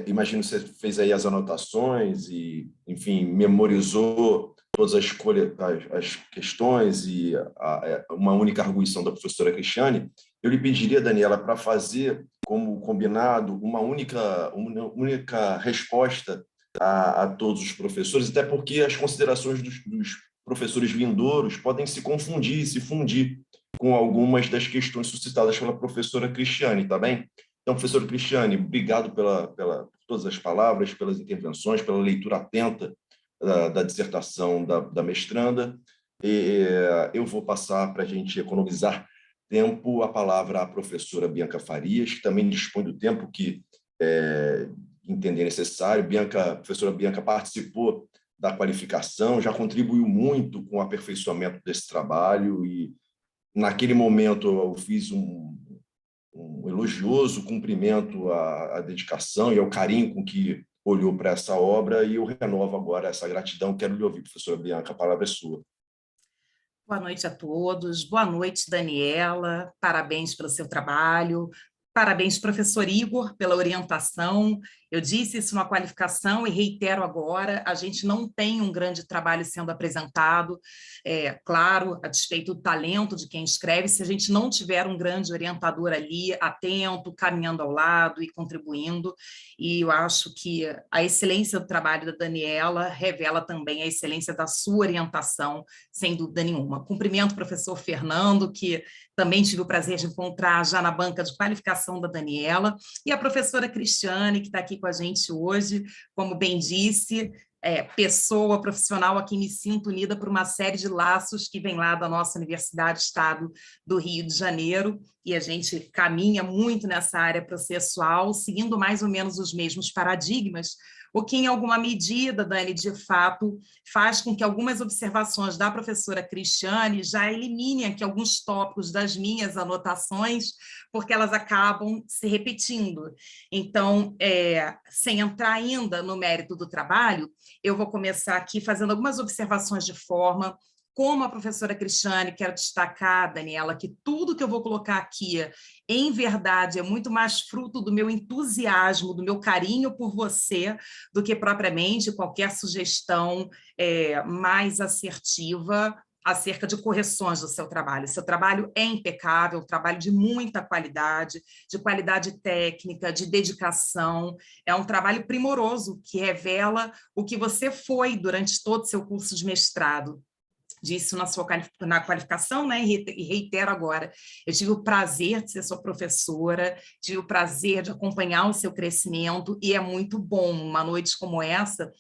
Imagino que você fez aí as anotações e, enfim, memorizou todas as questões e uma única arguição da professora Cristiane. Eu lhe pediria, Daniela, para fazer, como combinado, uma única resposta a todos os professores, até porque as considerações dos professores vindouros podem se confundir, se fundir com algumas das questões suscitadas pela professora Cristiane, tá bem? Então, professora Cristiane, obrigado por todas as palavras, pelas intervenções, pela leitura atenta da dissertação da mestranda. Eu vou passar, para a gente economizar tempo, a palavra à professora Bianca Farias, que também dispõe do tempo que entender necessário. A professora Bianca participou da qualificação, já contribuiu muito com o aperfeiçoamento desse trabalho e, naquele momento, eu fiz um elogioso cumprimento à dedicação e ao carinho com que olhou para essa obra, e eu renovo agora essa gratidão. Quero lhe ouvir, professora Bianca, a palavra é sua. Boa noite a todos. Boa noite, Daniela. Parabéns pelo seu trabalho. Parabéns, professor Igor, pela orientação. Eu disse isso na qualificação e reitero agora, a gente não tem um grande trabalho sendo apresentado, claro, a despeito do talento de quem escreve, se a gente não tiver um grande orientador ali, atento, caminhando ao lado e contribuindo, e eu acho que a excelência do trabalho da Daniela revela também a excelência da sua orientação, sem dúvida nenhuma. Cumprimento o professor Fernando, que também tive o prazer de encontrar já na banca de qualificação da Daniela, e a professora Cristiane, que está aqui com a gente hoje, como bem disse, pessoa profissional a quem me sinto unida por uma série de laços que vem lá da nossa Universidade Estado do Rio de Janeiro, e a gente caminha muito nessa área processual, seguindo mais ou menos os mesmos paradigmas, o que, em alguma medida, Dani, de fato, faz com que algumas observações da professora Cristiane já eliminem aqui alguns tópicos das minhas anotações, porque elas acabam se repetindo. Então, sem entrar ainda no mérito do trabalho, eu vou começar aqui fazendo algumas observações de forma. Como a professora Cristiane, quero destacar, Daniela, que tudo que eu vou colocar aqui, em verdade, é muito mais fruto do meu entusiasmo, do meu carinho por você, do que propriamente qualquer sugestão mais assertiva acerca de correções do seu trabalho. Seu trabalho é impecável, um trabalho de muita qualidade, de qualidade técnica, de dedicação. É um trabalho primoroso que revela o que você foi durante todo o seu curso de mestrado. Disse na qualificação, né, e reitero agora, eu tive o prazer de ser sua professora, tive o prazer de acompanhar o seu crescimento, e é muito bom, uma noite como essa,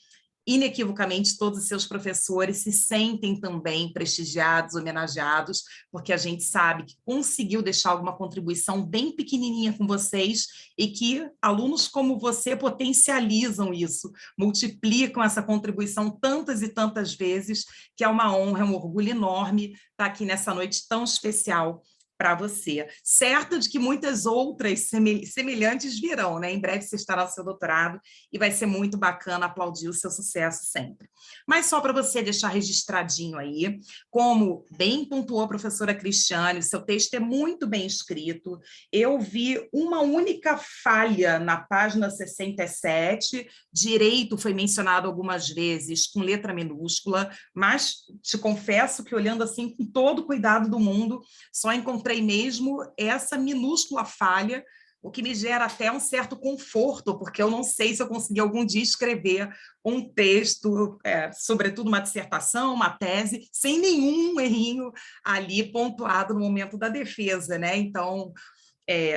inequivocamente todos os seus professores se sentem também prestigiados, homenageados, porque a gente sabe que conseguiu deixar alguma contribuição bem pequenininha com vocês e que alunos como você potencializam isso, multiplicam essa contribuição tantas e tantas vezes, que é uma honra, é um orgulho enorme estar aqui nessa noite tão especial para você. Certo de que muitas outras semelhantes virão, né? Em breve você estará no seu doutorado e vai ser muito bacana aplaudir o seu sucesso sempre. Mas só para você deixar registradinho aí, como bem pontuou a professora Cristiane, o seu texto é muito bem escrito. Eu vi uma única falha na página 67, direito foi mencionado algumas vezes com letra minúscula, mas te confesso que olhando assim com todo o cuidado do mundo, só encontrei mesmo essa minúscula falha, o que me gera até um certo conforto, porque eu não sei se eu consegui algum dia escrever um texto, sobretudo uma dissertação, uma tese, sem nenhum errinho ali pontuado no momento da defesa, né? Então,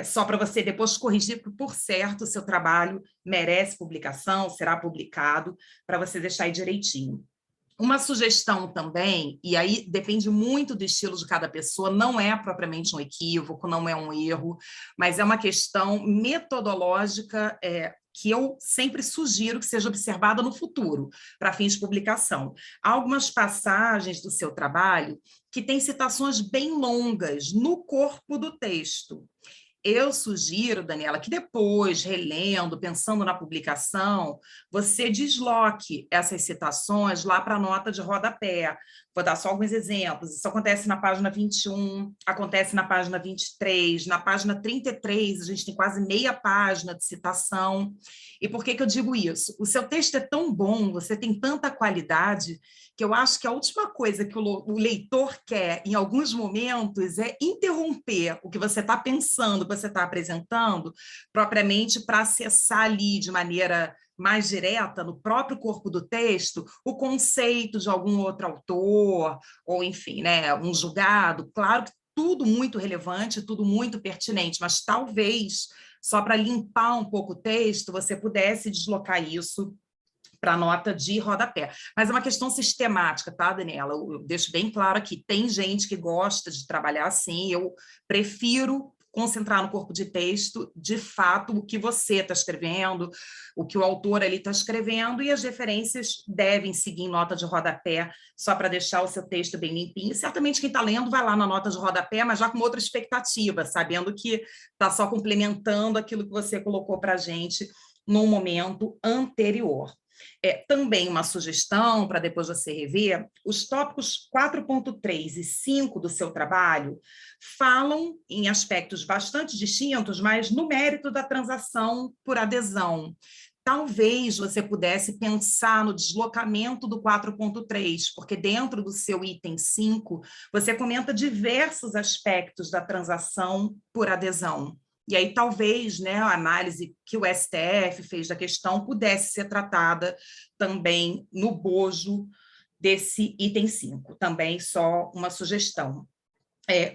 só para você depois corrigir, porque, por certo, o seu trabalho merece publicação, será publicado, para você deixar aí direitinho. Uma sugestão também, e aí depende muito do estilo de cada pessoa, não é propriamente um equívoco, não é um erro, mas é uma questão metodológica que eu sempre sugiro que seja observada no futuro, para fins de publicação. Há algumas passagens do seu trabalho que têm citações bem longas no corpo do texto. Eu sugiro, Daniela, que depois, relendo, pensando na publicação, você desloque essas citações lá para a nota de rodapé. Vou dar só alguns exemplos. Isso acontece na página 21, acontece na página 23, na página 33, a gente tem quase meia página de citação. E por que eu digo isso? O seu texto é tão bom, você tem tanta qualidade, que eu acho que a última coisa que o leitor quer, em alguns momentos, é interromper o que você está pensando, o que você está apresentando, propriamente para acessar ali de maneira mais direta, no próprio corpo do texto, o conceito de algum outro autor, ou enfim, né, um julgado. Claro que tudo muito relevante, tudo muito pertinente, mas talvez, só para limpar um pouco o texto, você pudesse deslocar isso para a nota de rodapé. Mas é uma questão sistemática, tá, Daniela? Eu deixo bem claro aqui, tem gente que gosta de trabalhar assim, eu prefiro concentrar no corpo de texto, de fato, o que você está escrevendo, o que o autor ali está escrevendo, e as referências devem seguir em nota de rodapé, só para deixar o seu texto bem limpinho. Certamente quem está lendo vai lá na nota de rodapé, mas já com outra expectativa, sabendo que está só complementando aquilo que você colocou para a gente no momento anterior. Também uma sugestão para depois você rever, os tópicos 4.3 e 5 do seu trabalho falam em aspectos bastante distintos, mas no mérito da transação por adesão. Talvez você pudesse pensar no deslocamento do 4.3, porque dentro do seu item 5, você comenta diversos aspectos da transação por adesão. E aí, talvez, né, a análise que o STF fez da questão pudesse ser tratada também no bojo desse item 5. Também só uma sugestão.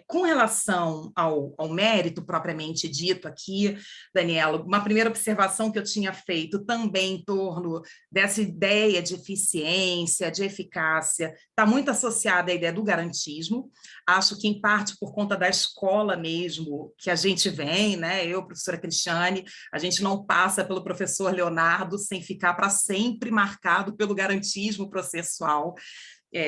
Com relação ao mérito propriamente dito aqui, Daniela, uma primeira observação que eu tinha feito também em torno dessa ideia de eficiência, de eficácia, está muito associada à ideia do garantismo. Acho que, em parte, por conta da escola mesmo que a gente vem, né? Eu, professora Cristiane, a gente não passa pelo professor Leonardo sem ficar para sempre marcado pelo garantismo processual.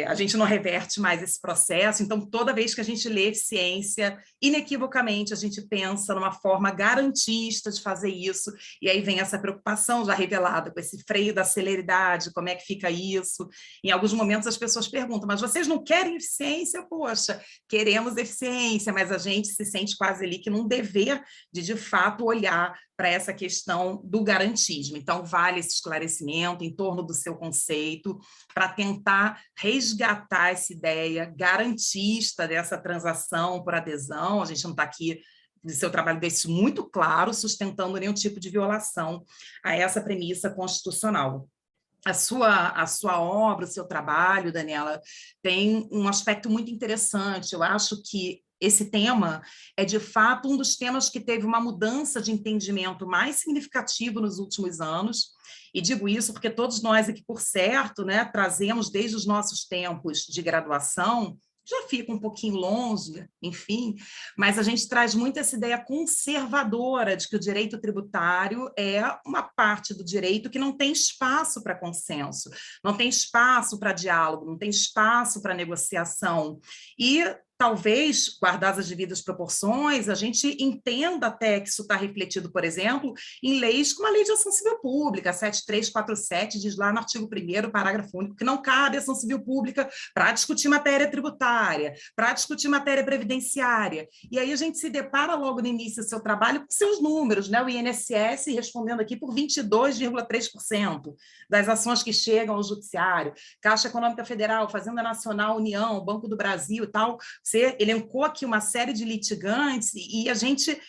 A gente não reverte mais esse processo, então toda vez que a gente lê eficiência, inequivocamente a gente pensa numa forma garantista de fazer isso, e aí vem essa preocupação já revelada com esse freio da celeridade, como é que fica isso? Em alguns momentos as pessoas perguntam, mas vocês não querem eficiência? Poxa, queremos eficiência, mas a gente se sente quase ali que num dever de fato, olhar para essa questão do garantismo. Então, vale esse esclarecimento em torno do seu conceito, para tentar resgatar essa ideia garantista dessa transação por adesão. A gente não está aqui, o seu trabalho deixa muito claro, sustentando nenhum tipo de violação a essa premissa constitucional. A sua obra, o seu trabalho, Daniela, tem um aspecto muito interessante. Eu acho que esse tema é, de fato, um dos temas que teve uma mudança de entendimento mais significativo nos últimos anos, e digo isso porque todos nós aqui, por certo, né, trazemos desde os nossos tempos de graduação, já fica um pouquinho longe, enfim, mas a gente traz muito essa ideia conservadora de que o direito tributário é uma parte do direito que não tem espaço para consenso, não tem espaço para diálogo, não tem espaço para negociação, e talvez, guardadas as devidas proporções, a gente entenda até que isso está refletido, por exemplo, em leis como a Lei de Ação Civil Pública, 7347, diz lá no artigo 1º, parágrafo único, que não cabe ação civil pública para discutir matéria tributária, para discutir matéria previdenciária. E aí a gente se depara logo no início do seu trabalho com seus números, né? O INSS respondendo aqui por 22,3% das ações que chegam ao judiciário, Caixa Econômica Federal, Fazenda Nacional, União, Banco do Brasil e tal. Você elencou aqui uma série de litigantes e a gente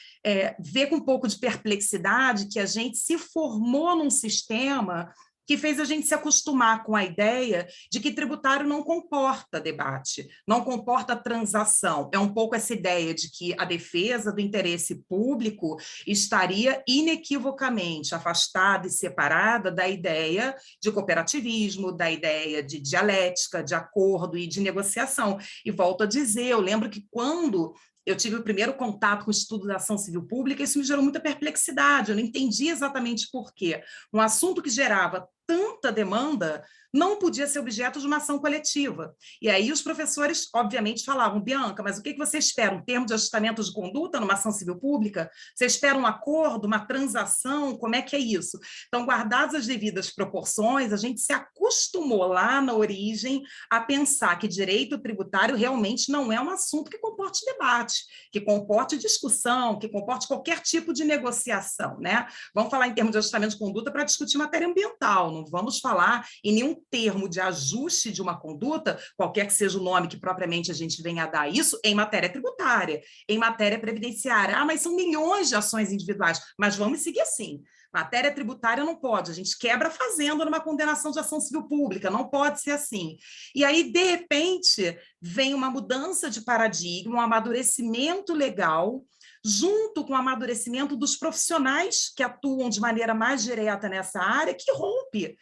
vê com um pouco de perplexidade que a gente se formou num sistema que fez a gente se acostumar com a ideia de que tributário não comporta debate, não comporta transação. É um pouco essa ideia de que a defesa do interesse público estaria inequivocamente afastada e separada da ideia de cooperativismo, da ideia de dialética, de acordo e de negociação. E volto a dizer, eu lembro que quando eu tive o primeiro contato com o estudo da ação civil pública, isso me gerou muita perplexidade, eu não entendi exatamente por quê. Um assunto que gerava tanta demanda não podia ser objeto de uma ação coletiva. E aí os professores, obviamente, falavam, Bianca, mas o que você espera? Um termo de ajustamento de conduta numa ação civil pública? Você espera um acordo, uma transação? Como é que é isso? Então, guardadas as devidas proporções, a gente se acostumou lá na origem a pensar que direito tributário realmente não é um assunto que comporte debate, que comporte discussão, que comporte qualquer tipo de negociação, né? Vamos falar em termos de ajustamento de conduta para discutir matéria ambiental, não vamos falar em nenhum termo de ajuste de uma conduta, qualquer que seja o nome que propriamente a gente venha a dar isso, em matéria tributária, em matéria previdenciária. Ah, mas são milhões de ações individuais, mas vamos seguir assim. Matéria tributária não pode, a gente quebra a fazenda numa condenação de ação civil pública, não pode ser assim. E aí, de repente, vem uma mudança de paradigma, um amadurecimento legal, junto com o amadurecimento dos profissionais que atuam de maneira mais direta nessa área, que rompe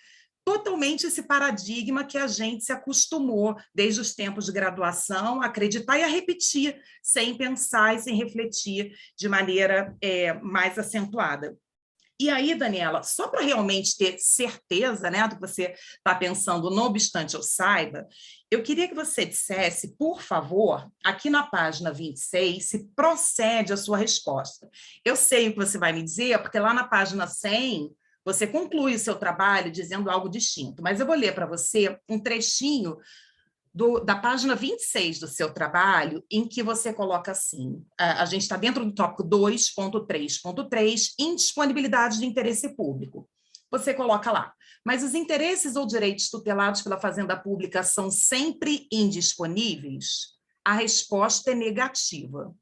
totalmente esse paradigma que a gente se acostumou, desde os tempos de graduação, a acreditar e a repetir, sem pensar e sem refletir de maneira mais acentuada. E aí, Daniela, só para realmente ter certeza, né, do que você está pensando, não obstante eu saiba, eu queria que você dissesse, por favor, aqui na página 26, se procede a sua resposta. Eu sei o que você vai me dizer, porque lá na página 100, você conclui o seu trabalho dizendo algo distinto, mas eu vou ler para você um trechinho da página 26 do seu trabalho, em que você coloca assim, a gente está dentro do tópico 2.3.3, indisponibilidade de interesse público. Você coloca lá, mas os interesses ou direitos tutelados pela Fazenda Pública são sempre indisponíveis? A resposta é negativa.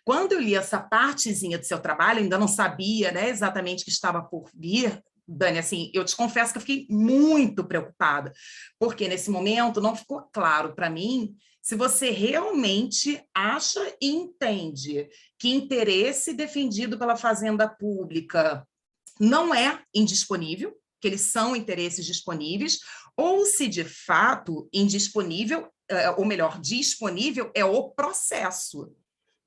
Quando eu li essa partezinha do seu trabalho, ainda não sabia, né, exatamente o que estava por vir, Dani, assim, eu te confesso que eu fiquei muito preocupada, porque nesse momento não ficou claro para mim se você realmente acha e entende que interesse defendido pela Fazenda Pública não é indisponível, que eles são interesses disponíveis, ou se de fato indisponível, ou melhor, disponível é o processo,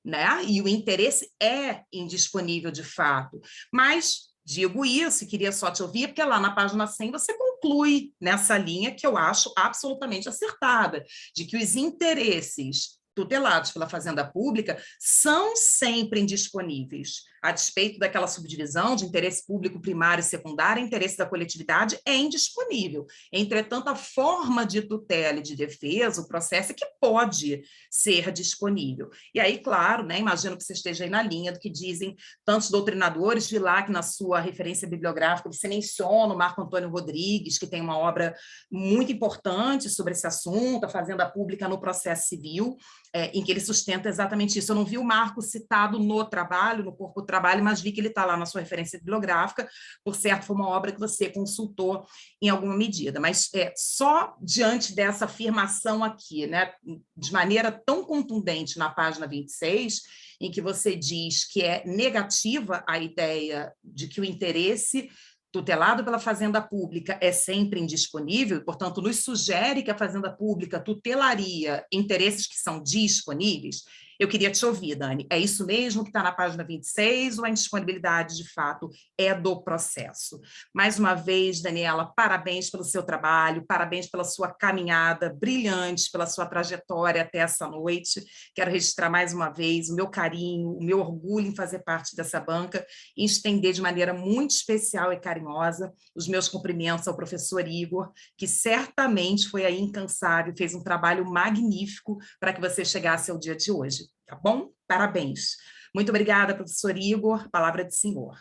né? E o interesse é indisponível de fato, mas digo isso e queria só te ouvir, porque lá na página 100 você conclui nessa linha que eu acho absolutamente acertada, de que os interesses tutelados pela Fazenda Pública são sempre indisponíveis. A despeito daquela subdivisão de interesse público primário e secundário, interesse da coletividade é indisponível. Entretanto, a forma de tutela e de defesa, o processo é que pode ser disponível. E aí, claro, né, imagino que você esteja aí na linha do que dizem tantos doutrinadores, vi lá que na sua referência bibliográfica você menciona o Marco Antônio Rodrigues, que tem uma obra muito importante sobre esse assunto, a Fazenda Pública no Processo Civil, em que ele sustenta exatamente isso. Eu não vi o Marco citado no trabalho, no corpo do trabalho, mas vi que ele está lá na sua referência bibliográfica, por certo, foi uma obra que você consultou em alguma medida, mas só diante dessa afirmação aqui, né, de maneira tão contundente na página 26, em que você diz que é negativa a ideia de que o interesse tutelado pela Fazenda Pública é sempre indisponível, e, portanto, nos sugere que a Fazenda Pública tutelaria interesses que são disponíveis, eu queria te ouvir, Dani. É isso mesmo que está na página 26 ou a indisponibilidade, de fato, é do processo? Mais uma vez, Daniela, parabéns pelo seu trabalho, parabéns pela sua caminhada brilhante, pela sua trajetória até essa noite. Quero registrar mais uma vez o meu carinho, o meu orgulho em fazer parte dessa banca e estender de maneira muito especial e carinhosa os meus cumprimentos ao professor Igor, que certamente foi aí incansável, fez um trabalho magnífico para que você chegasse ao dia de hoje. Tá bom? Parabéns. Muito obrigada, professor Igor. Palavra do senhor.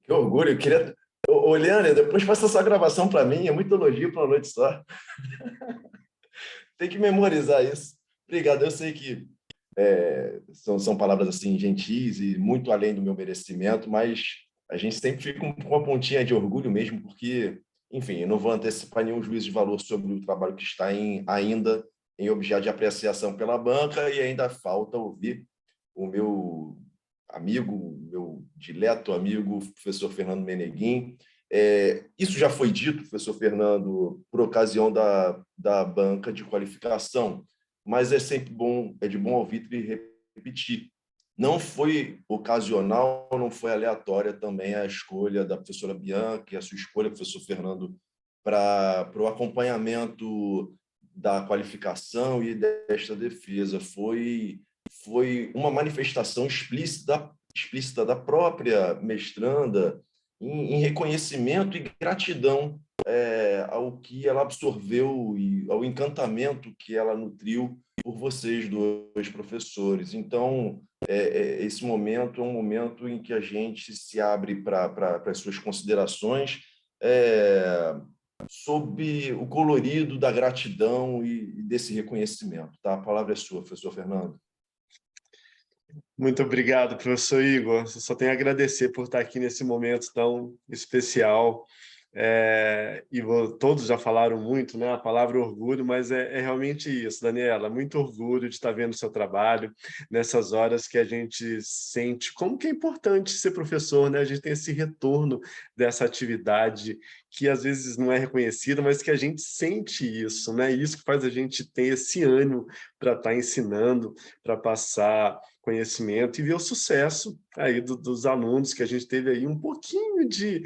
Que orgulho. Eu queria... Ô, Liane, depois passa essa gravação para mim. É muito elogio para uma noite só. Tem que memorizar isso. Obrigado. Eu sei que são palavras assim gentis e muito além do meu merecimento, mas a gente sempre fica com uma pontinha de orgulho mesmo, porque, enfim, eu não vou antecipar nenhum juízo de valor sobre o trabalho que está ainda em objeto de apreciação pela banca, e ainda falta ouvir o meu amigo, meu dileto amigo, professor Fernando Meneguin. Isso já foi dito, professor Fernando, por ocasião da banca de qualificação, mas é sempre bom, é de bom ouvir e repetir. Não foi ocasional, não foi aleatória também a escolha da professora Bianca, a sua escolha, professor Fernando, para o acompanhamento da qualificação e desta defesa. Foi uma manifestação explícita da própria mestranda em reconhecimento e gratidão ao que ela absorveu e ao encantamento que ela nutriu por vocês dois professores. Então, esse momento é um momento em que a gente se abre para as suas considerações sob o colorido da gratidão e desse reconhecimento. Tá? A palavra é sua, professor Fernando. Muito obrigado, professor Igor. Só tenho a agradecer por estar aqui nesse momento tão especial. Todos já falaram muito, né, a palavra orgulho, mas é realmente isso, Daniela, muito orgulho de estar vendo o seu trabalho nessas horas que a gente sente como que é importante ser professor, né? A gente tem esse retorno dessa atividade que às vezes não é reconhecida, mas que a gente sente isso, né? E isso que faz a gente ter esse ânimo para estar ensinando, para passar conhecimento e ver o sucesso aí dos alunos, que a gente teve aí um pouquinho de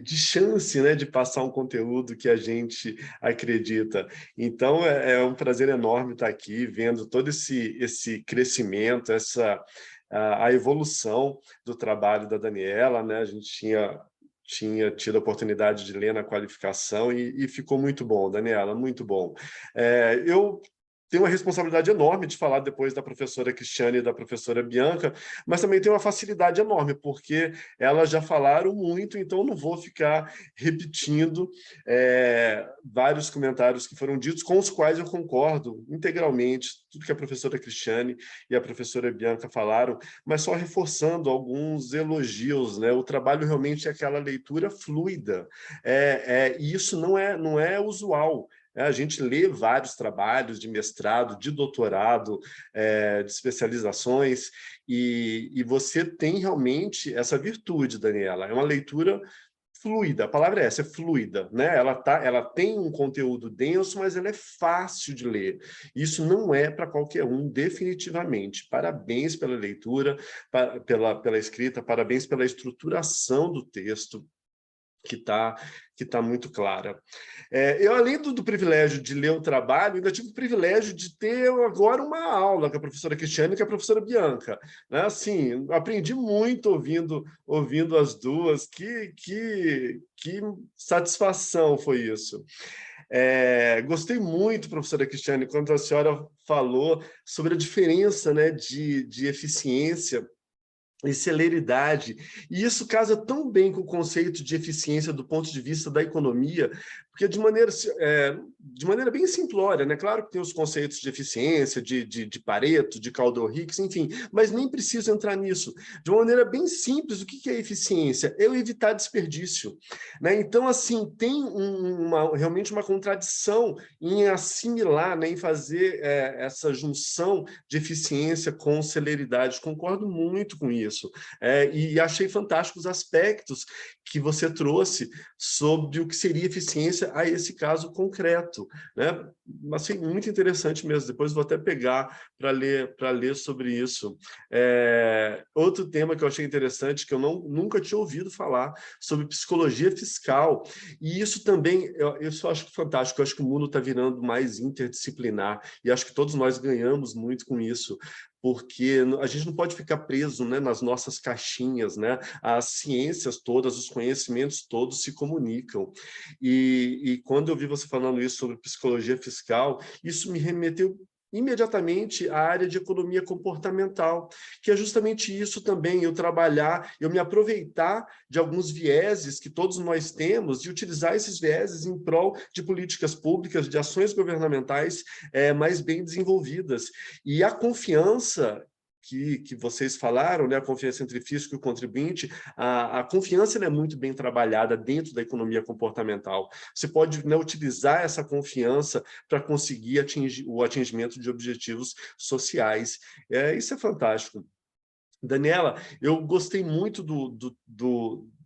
chance, né, de passar um conteúdo que a gente acredita. Então, é um prazer enorme estar aqui, vendo todo esse crescimento, a evolução do trabalho da Daniela, né? A gente tinha tido a oportunidade de ler na qualificação e ficou muito bom, Daniela, muito bom. Eu tenho uma responsabilidade enorme de falar depois da professora Cristiane e da professora Bianca, mas também tenho uma facilidade enorme, porque elas já falaram muito, então não vou ficar repetindo vários comentários que foram ditos, com os quais eu concordo integralmente, tudo que a professora Cristiane e a professora Bianca falaram, mas só reforçando alguns elogios, né? O trabalho realmente é aquela leitura fluida, e isso não é usual. A gente lê vários trabalhos de mestrado, de doutorado, de especializações, e você tem realmente essa virtude, Daniela. É uma leitura fluida, a palavra é essa, é fluida, né? Ela tem um conteúdo denso, mas ela é fácil de ler. Isso não é para qualquer um, definitivamente. Parabéns pela leitura, pela escrita, parabéns pela estruturação do texto, que tá muito clara. Eu, além do privilégio de ler o trabalho, ainda tive o privilégio de ter agora uma aula com a professora Cristiane e com a professora Bianca. Né? Assim, aprendi muito ouvindo as duas. Que satisfação foi isso. Gostei muito, professora Cristiane, quando a senhora falou sobre a diferença, né, de eficiência e celeridade. E isso casa tão bem com o conceito de eficiência do ponto de vista da economia, porque de maneira bem simplória, né? Claro que tem os conceitos de eficiência, de Pareto, de Kaldor-Hicks, enfim, mas nem preciso entrar nisso. De uma maneira bem simples, o que é eficiência? É eu evitar desperdício. Né? Então, assim, tem realmente uma contradição em assimilar, né, em fazer essa junção de eficiência com celeridade. Concordo muito com isso. E achei fantásticos os aspectos que você trouxe sobre o que seria eficiência a esse caso concreto. Né? Assim, muito interessante mesmo. Depois vou até pegar para ler sobre isso. Outro tema que eu achei interessante, que eu nunca tinha ouvido falar, sobre psicologia fiscal. E isso também, eu só acho fantástico. Eu acho que o mundo está virando mais interdisciplinar e acho que todos nós ganhamos muito com isso, porque a gente não pode ficar preso, né, nas nossas caixinhas, né? As ciências todas, os conhecimentos todos se comunicam. E quando eu vi você falando isso sobre psicologia fiscal, isso me remeteu imediatamente à área de economia comportamental, que é justamente isso também, eu me aproveitar de alguns vieses que todos nós temos e utilizar esses vieses em prol de políticas públicas, de ações governamentais mais bem desenvolvidas. E a confiança que vocês falaram, né, a confiança entre fisco e contribuinte, a confiança é muito bem trabalhada dentro da economia comportamental. Você pode, né, utilizar essa confiança para conseguir o atingimento de objetivos sociais. Isso é fantástico. Daniela, eu gostei muito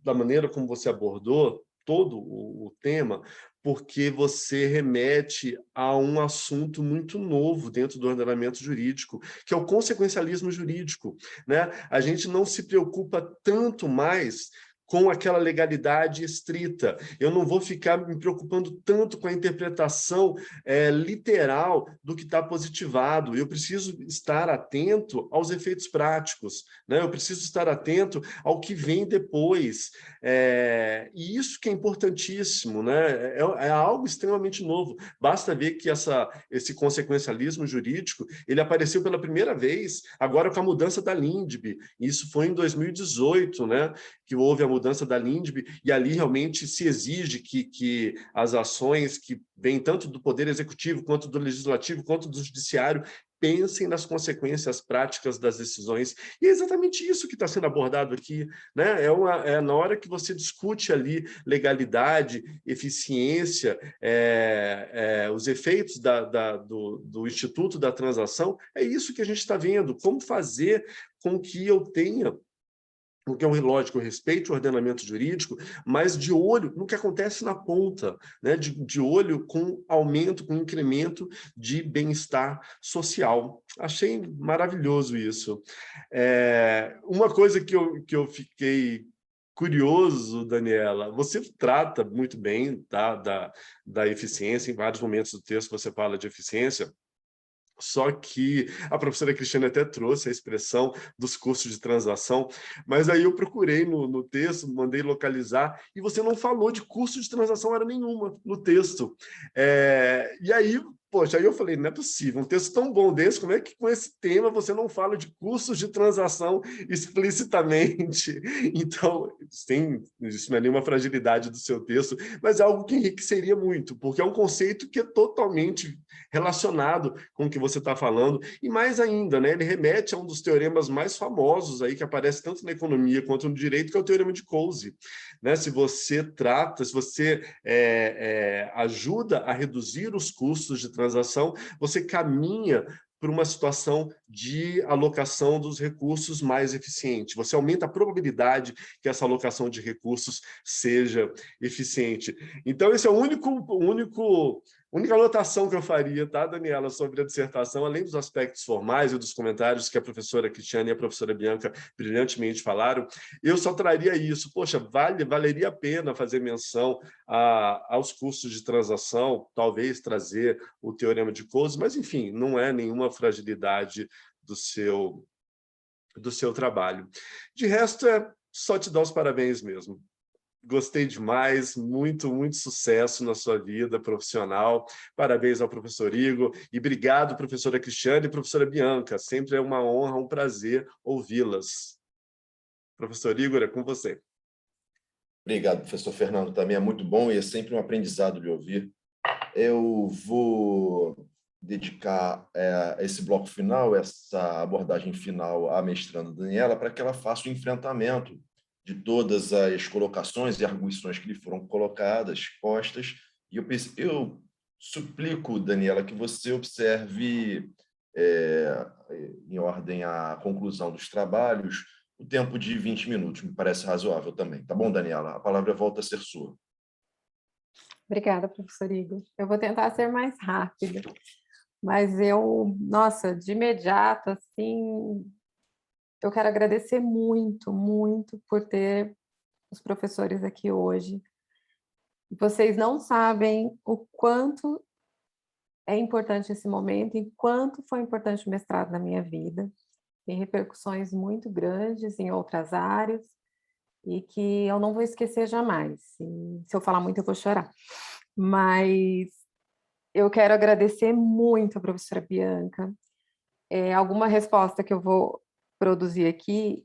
da maneira como você abordou todo o tema, porque você remete a um assunto muito novo dentro do ordenamento jurídico, que é o consequencialismo jurídico. Né? A gente não se preocupa tanto mais com aquela legalidade estrita. Eu não vou ficar me preocupando tanto com a interpretação literal do que está positivado. Eu preciso estar atento aos efeitos práticos, né? Eu preciso estar atento ao que vem depois. E isso que é importantíssimo, né? É algo extremamente novo. Basta ver que esse consequencialismo jurídico ele apareceu pela primeira vez agora com a mudança da LINDB. Isso foi em 2018, né? Que houve a mudança da LINDB, e ali realmente se exige que as ações que vêm tanto do Poder Executivo, quanto do Legislativo, quanto do Judiciário, pensem nas consequências práticas das decisões. E é exatamente isso que está sendo abordado aqui, né? Na hora que você discute ali legalidade, eficiência, os efeitos do Instituto da Transação, é isso que a gente está vendo, como fazer com que eu tenha, porque é lógico, eu respeito o ordenamento jurídico, mas de olho no que acontece na ponta, né? De olho com aumento, com incremento de bem-estar social. Achei maravilhoso isso. Uma coisa que eu fiquei curioso, Daniela, você trata muito bem, tá, da eficiência, em vários momentos do texto você fala de eficiência. Só que a professora Cristiane até trouxe a expressão dos cursos de transação, mas aí eu procurei no texto, mandei localizar, e você não falou de curso de transação era nenhuma no texto. E aí, poxa, aí eu falei, não é possível, um texto tão bom desse, como é que com esse tema você não fala de cursos de transação explicitamente? Então, isso não é nenhuma fragilidade do seu texto, mas é algo que enriqueceria muito, porque é um conceito que é totalmente relacionado com o que você está falando, e mais ainda, né, ele remete a um dos teoremas mais famosos aí, que aparece tanto na economia quanto no direito, que é o teorema de Coase. Né? Se você ajuda a reduzir os custos de transação, você caminha para uma situação de alocação dos recursos mais eficiente. Você aumenta a probabilidade que essa alocação de recursos seja eficiente. Então, esse é a única anotação que eu faria, tá, Daniela, sobre a dissertação, além dos aspectos formais e dos comentários que a professora Cristiane e a professora Bianca brilhantemente falaram, eu só traria isso. Poxa, valeria a pena fazer menção aos custos de transação, talvez trazer o teorema de Coase, mas, enfim, não é nenhuma fragilidade do seu trabalho. De resto, é só te dar os parabéns mesmo. Gostei demais, muito, muito sucesso na sua vida profissional. Parabéns ao professor Igor e obrigado, professora Cristiane e professora Bianca. Sempre é uma honra, um prazer ouvi-las. Professor Igor, é com você. Obrigado, professor Fernando. Também é muito bom e é sempre um aprendizado de ouvir. Eu vou dedicar esse bloco final, essa abordagem final à mestranda Daniela, para que ela faça o enfrentamento de todas as colocações e arguições que lhe foram postas, e eu suplico, Daniela, que você observe, em ordem à conclusão dos trabalhos, o tempo de 20 minutos, me parece razoável também. Tá bom, Daniela? A palavra volta a ser sua. Obrigada, professor Igor. Eu vou tentar ser mais rápida, mas nossa, de imediato, assim, eu quero agradecer muito, muito por ter os professores aqui hoje. Vocês não sabem o quanto é importante esse momento e quanto foi importante o mestrado na minha vida. Tem repercussões muito grandes em outras áreas e que eu não vou esquecer jamais. E, se eu falar muito, eu vou chorar. Mas eu quero agradecer muito a professora Bianca. Alguma resposta que eu vou produzir aqui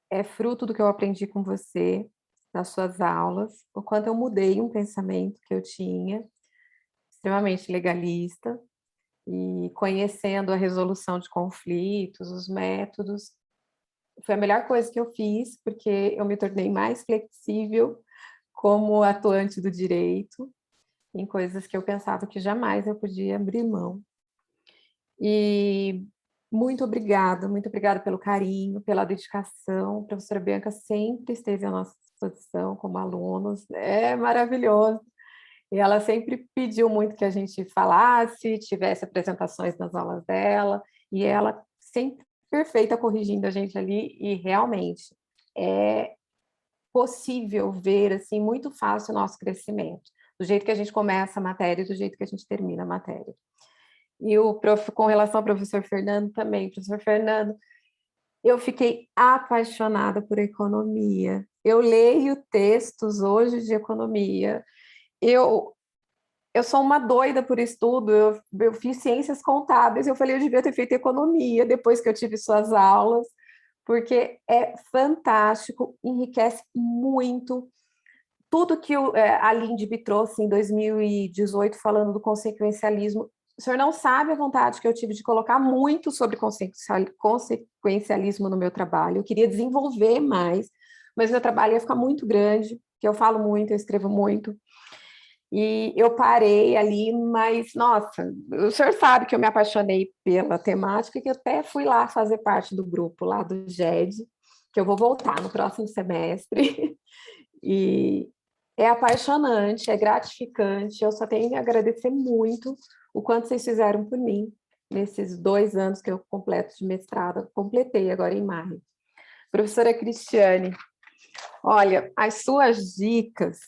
é fruto do que eu aprendi com você, nas suas aulas, o quanto eu mudei um pensamento que eu tinha, extremamente legalista, e conhecendo a resolução de conflitos, os métodos, foi a melhor coisa que eu fiz, porque eu me tornei mais flexível como atuante do direito, em coisas que eu pensava que jamais eu podia abrir mão. E muito obrigada pelo carinho, pela dedicação. A professora Bianca sempre esteve à nossa disposição como alunos, é maravilhoso. E ela sempre pediu muito que a gente falasse, tivesse apresentações nas aulas dela, e ela sempre perfeita corrigindo a gente ali, e realmente é possível ver, assim, muito fácil o nosso crescimento, do jeito que a gente começa a matéria e do jeito que a gente termina a matéria. E com relação ao professor Fernando também, professor Fernando, eu fiquei apaixonada por economia. Eu leio textos hoje de economia. Eu sou uma doida por estudo, eu fiz ciências contábeis, eu falei, eu devia ter feito economia depois que eu tive suas aulas, porque é fantástico, enriquece muito. Tudo que a Linde me trouxe em 2018, falando do consequencialismo, o senhor não sabe a vontade que eu tive de colocar muito sobre consequencialismo no meu trabalho. Eu queria desenvolver mais, mas meu trabalho ia ficar muito grande, que eu falo muito, eu escrevo muito. E eu parei ali, mas, nossa, o senhor sabe que eu me apaixonei pela temática e que até fui lá fazer parte do grupo lá do GED, que eu vou voltar no próximo semestre. E é apaixonante, é gratificante. Eu só tenho que agradecer muito o quanto vocês fizeram por mim nesses 2 anos que eu completo de mestrado. Completei agora em maio. Professora Cristiane, olha, as suas dicas,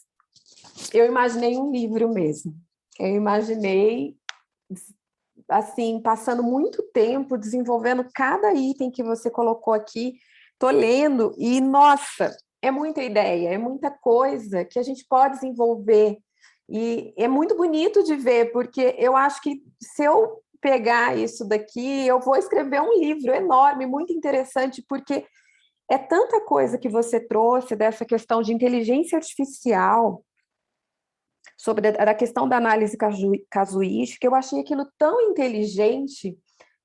eu imaginei um livro mesmo. Eu imaginei, assim, passando muito tempo desenvolvendo cada item que você colocou aqui. Estou lendo e, nossa, é muita ideia, é muita coisa que a gente pode desenvolver. E é muito bonito de ver, porque eu acho que se eu pegar isso daqui, eu vou escrever um livro enorme, muito interessante, porque é tanta coisa que você trouxe dessa questão de inteligência artificial, sobre a questão da análise casuística, eu achei aquilo tão inteligente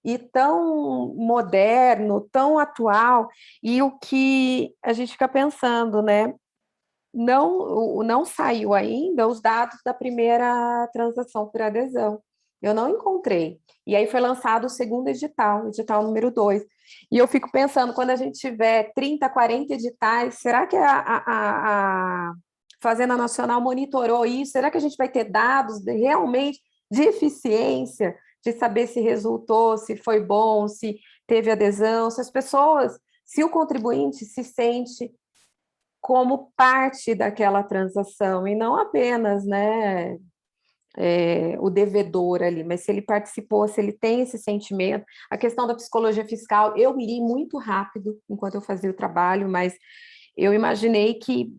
e tão moderno, tão atual, e o que a gente fica pensando, né? Não saiu ainda os dados da primeira transação por adesão. Eu não encontrei. E aí foi lançado o segundo edital, o edital número 2. E eu fico pensando, quando a gente tiver 30, 40 editais, será que a Fazenda Nacional monitorou isso? Será que a gente vai ter dados realmente de eficiência, de saber se resultou, se foi bom, se teve adesão, se as pessoas, se o contribuinte se sente como parte daquela transação e não apenas, né, o devedor ali, mas se ele participou, se ele tem esse sentimento. A questão da psicologia fiscal, eu li muito rápido enquanto eu fazia o trabalho, mas eu imaginei que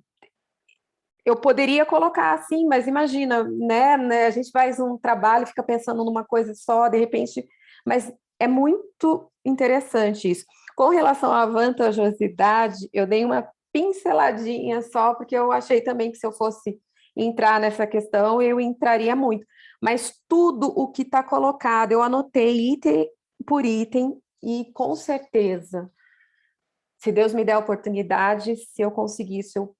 eu poderia colocar assim, mas imagina, né, a gente faz um trabalho, fica pensando numa coisa só, de repente, mas é muito interessante isso. Com relação à vantajosidade, eu dei uma pinceladinha só, porque eu achei também que se eu fosse entrar nessa questão, eu entraria muito. Mas tudo o que está colocado, eu anotei item por item, e com certeza, se Deus me der a oportunidade, se eu conseguisse eu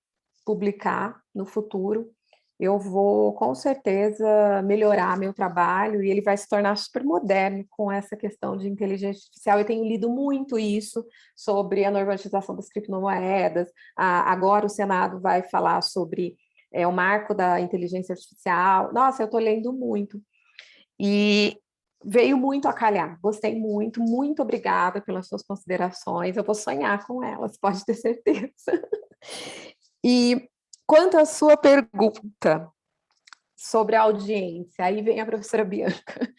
publicar no futuro, eu vou com certeza melhorar meu trabalho e ele vai se tornar super moderno com essa questão de inteligência artificial. Eu tenho lido muito isso sobre a normatização das criptomoedas. Agora o Senado vai falar sobre o marco da inteligência artificial. Nossa, eu estou lendo muito. E veio muito a calhar. Gostei muito, muito obrigada pelas suas considerações. Eu vou sonhar com elas, pode ter certeza. E quanto à sua pergunta sobre a audiência, aí vem a professora Bianca.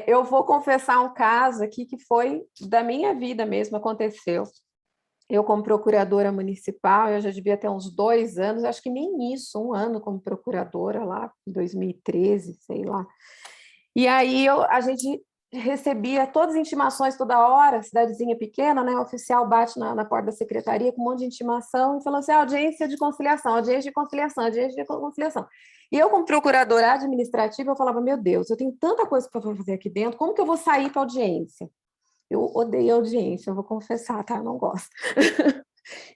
Eu vou confessar um caso aqui que foi da minha vida mesmo, aconteceu. Eu, como procuradora municipal, eu já devia ter uns 2 anos, acho que nem isso, 1 ano como procuradora lá, em 2013, sei lá. E aí a gente recebia todas as intimações toda hora, cidadezinha pequena, né? O oficial bate na porta da secretaria com um monte de intimação e falou assim: audiência de conciliação, audiência de conciliação, audiência de conciliação. E eu, como procuradora administrativa, eu falava: meu Deus, eu tenho tanta coisa para fazer aqui dentro, como que eu vou sair para audiência? Eu odeio audiência, eu vou confessar, tá? Eu não gosto.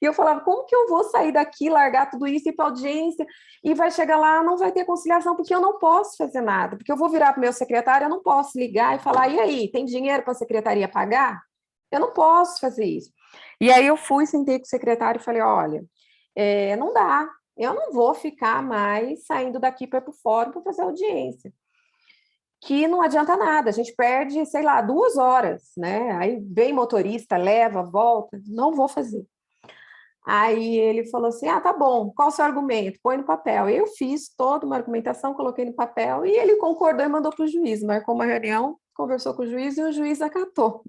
E eu falava, como que eu vou sair daqui, largar tudo isso, ir para audiência, e vai chegar lá, não vai ter conciliação, porque eu não posso fazer nada, porque eu vou virar para o meu secretário, eu não posso ligar e falar, e aí, tem dinheiro para a secretaria pagar? Eu não posso fazer isso. E aí eu fui, sentei com o secretário e falei, olha, não dá, eu não vou ficar mais saindo daqui para o fórum para fazer audiência. Que não adianta nada, a gente perde, sei lá, 2 horas, né? Aí vem motorista, leva, volta, não vou fazer. Aí ele falou assim, tá bom, qual o seu argumento? Põe no papel. Eu fiz toda uma argumentação, coloquei no papel e ele concordou e mandou para o juiz, marcou uma reunião, conversou com o juiz e o juiz acatou.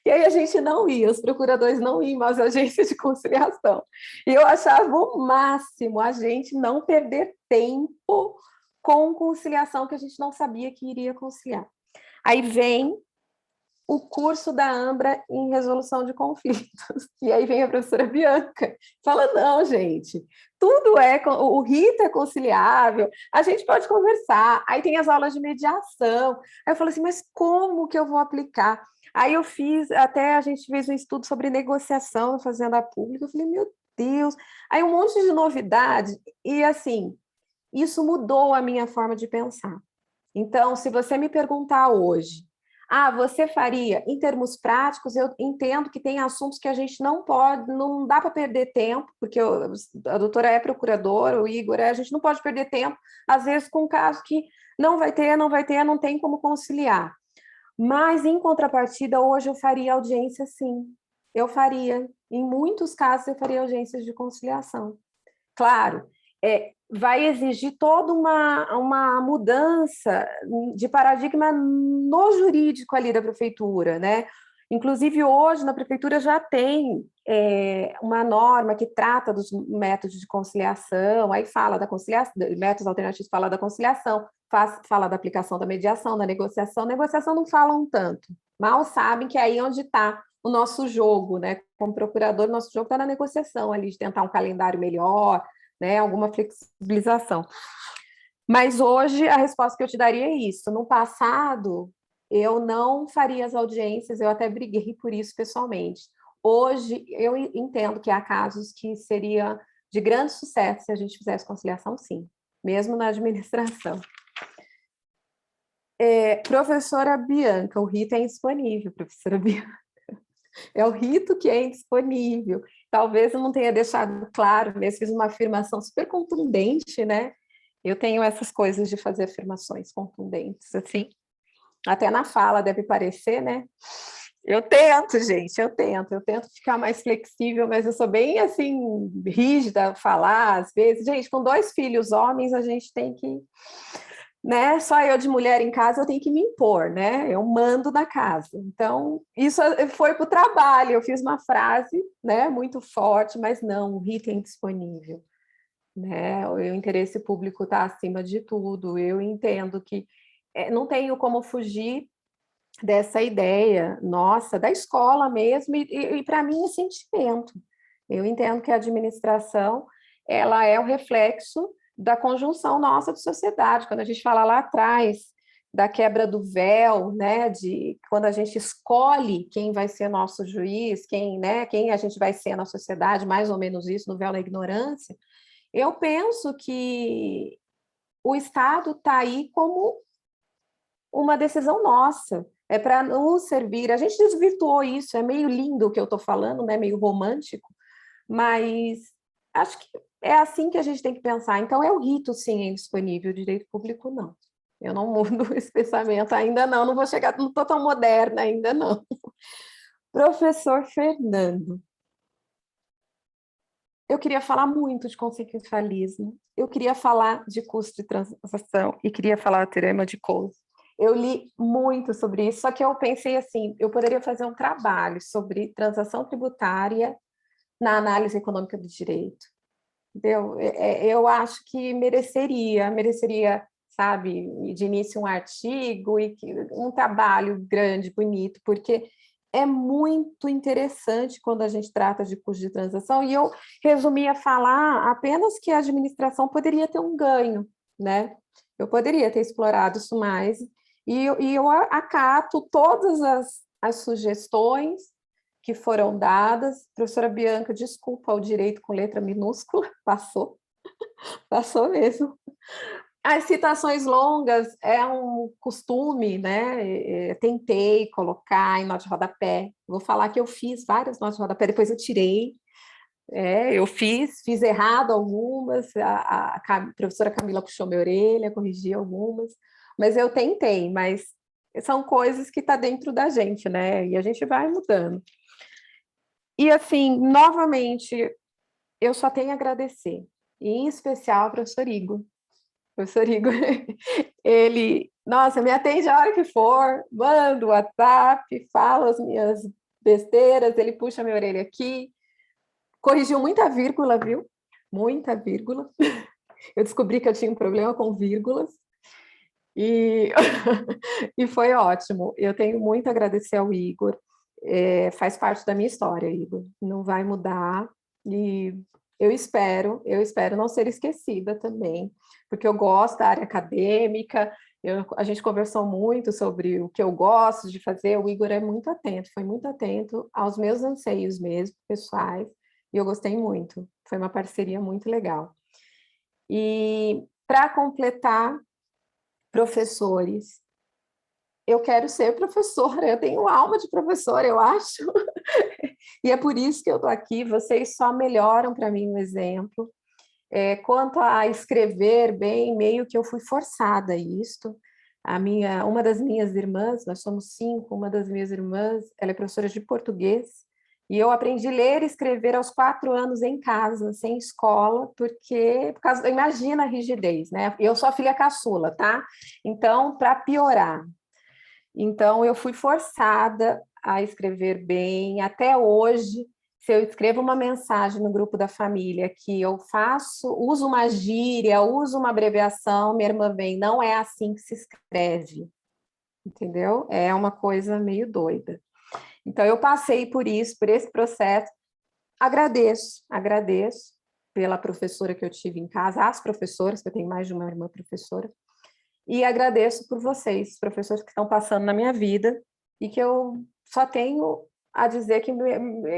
E aí a gente não ia, os procuradores não iam às agências de conciliação. E eu achava o máximo a gente não perder tempo com conciliação que a gente não sabia que iria conciliar. Aí vem o curso da Ambra em resolução de conflitos. E aí vem a professora Bianca, fala, não, gente, tudo o rito é conciliável, a gente pode conversar, aí tem as aulas de mediação. Aí eu falo assim, mas como que eu vou aplicar? Aí a gente fez um estudo sobre negociação na Fazenda Pública, eu falei, meu Deus, aí um monte de novidade, e assim, isso mudou a minha forma de pensar. Então, se você me perguntar hoje, você faria? Em termos práticos, eu entendo que tem assuntos que a gente não dá para perder tempo, porque a doutora é procuradora, o Igor a gente não pode perder tempo, às vezes com um caso que não vai ter, não tem como conciliar. Mas, em contrapartida, hoje eu faria audiência, sim. Eu faria. Em muitos casos, eu faria audiências de conciliação. Claro, vai exigir toda uma mudança de paradigma no jurídico ali da prefeitura, né? Inclusive, hoje, na prefeitura já tem uma norma que trata dos métodos de conciliação, aí fala da conciliação, métodos alternativos, fala da conciliação, fala da aplicação da mediação, da negociação. Negociação não falam tanto, mal sabem que é aí onde está o nosso jogo, né? Como procurador, o nosso jogo está na negociação ali, de tentar um calendário melhor, né? Alguma flexibilização. Mas hoje a resposta que eu te daria é isso. No passado, eu não faria as audiências, eu até briguei por isso pessoalmente. Hoje, eu entendo que há casos que seria de grande sucesso se a gente fizesse conciliação, sim, mesmo na administração. Professora Bianca, o rito é indisponível, professora Bianca. É o rito que é indisponível. Talvez eu não tenha deixado claro, mas fiz uma afirmação super contundente, né? Eu tenho essas coisas de fazer afirmações contundentes, assim. Até na fala deve parecer, né? Eu tento, gente, eu tento ficar mais flexível, mas eu sou bem, assim, rígida a falar, às vezes. Gente, com 2 filhos homens, a gente tem que, né? Só eu de mulher em casa, eu tenho que me impor, né? Eu mando na casa. Então, isso foi para o trabalho. Eu fiz uma frase, né, muito forte, mas não, o rito é indisponível, né? O interesse público está acima de tudo. Eu entendo que não tenho como fugir dessa ideia nossa, da escola mesmo, e para mim é sentimento. Eu entendo que a administração ela é o reflexo da conjunção nossa de sociedade. Quando a gente fala lá atrás da quebra do véu, né, de quando a gente escolhe quem vai ser nosso juiz, quem a gente vai ser na sociedade, mais ou menos isso, no véu da ignorância, eu penso que o Estado está aí como uma decisão nossa, é para nos servir. A gente desvirtuou isso, é meio lindo o que eu estou falando, né? Meio romântico, mas acho que é assim que a gente tem que pensar. Então, é o rito, sim, é indisponível, o direito público, não. Eu não mudo esse pensamento ainda não vou chegar, não estou tão moderna ainda não. Professor Fernando, eu queria falar muito de consequencialismo, eu queria falar de custo de transação e queria falar do teorema de Coase. Eu li muito sobre isso, só que eu pensei assim, eu poderia fazer um trabalho sobre transação tributária na análise econômica do direito. Entendeu? Eu acho que mereceria, sabe, de início um artigo e um trabalho grande, bonito, porque é muito interessante quando a gente trata de custo de transação, e eu resumia falar apenas que a administração poderia ter um ganho, né? Eu poderia ter explorado isso mais, e eu acato todas as sugestões que foram dadas. Professora Bianca, desculpa o direito com letra minúscula, passou mesmo. As citações longas é um costume, né? Tentei colocar em nota de rodapé. Vou falar que eu fiz várias notas de rodapé, depois eu tirei. Eu fiz errado algumas, a professora Camila puxou minha orelha, corrigiu algumas, mas eu tentei, mas são coisas que estão dentro da gente, né? E a gente vai mudando. E, assim, novamente, eu só tenho a agradecer, e em especial ao professor Igor. Professor Igor, ele, nossa, me atende a hora que for, manda o WhatsApp, fala as minhas besteiras, ele puxa minha orelha aqui, corrigiu muita vírgula, viu? Muita vírgula. Eu descobri que eu tinha um problema com vírgulas. E, e foi ótimo. Eu tenho muito a agradecer ao Igor. Faz parte da minha história, Igor. Não vai mudar. E eu espero não ser esquecida também, porque eu gosto da área acadêmica. A gente conversou muito sobre o que eu gosto de fazer. O Igor é muito atento, foi muito atento aos meus anseios mesmo, pessoais, e eu gostei muito. Foi uma parceria muito legal. E para completar, professores, eu quero ser professora, eu tenho alma de professora, eu acho, e é por isso que eu estou aqui. Vocês só melhoram para mim o exemplo. Quanto a escrever bem, meio que eu fui forçada a isto. Uma das minhas irmãs, nós somos 5, uma das minhas irmãs, ela é professora de português, e eu aprendi a ler e escrever aos 4 anos em casa, sem escola, imagina a rigidez, né? Eu sou a filha caçula, tá? Então, para piorar, então eu fui forçada a escrever bem. Até hoje, se eu escrevo uma mensagem no grupo da família que eu uso uma gíria, uso uma abreviação, minha irmã vem, não é assim que se escreve, entendeu? É uma coisa meio doida. Então, eu passei por isso, por esse processo. Agradeço pela professora que eu tive em casa, as professoras, que eu tenho mais de uma irmã professora, e agradeço por vocês, professores que estão passando na minha vida, e que eu só tenho a dizer que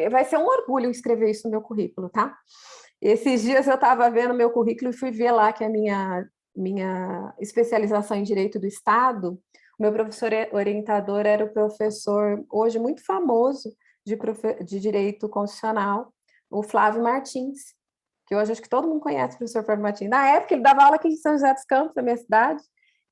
vai ser um orgulho escrever isso no meu currículo, tá? Esses dias eu estava vendo meu currículo e fui ver lá que a minha especialização em Direito do Estado, o meu professor orientador era o professor, hoje muito famoso, de Direito Constitucional, o Flávio Martins, que hoje acho que todo mundo conhece o professor Flávio Martins. Na época, ele dava aula aqui em São José dos Campos, na minha cidade.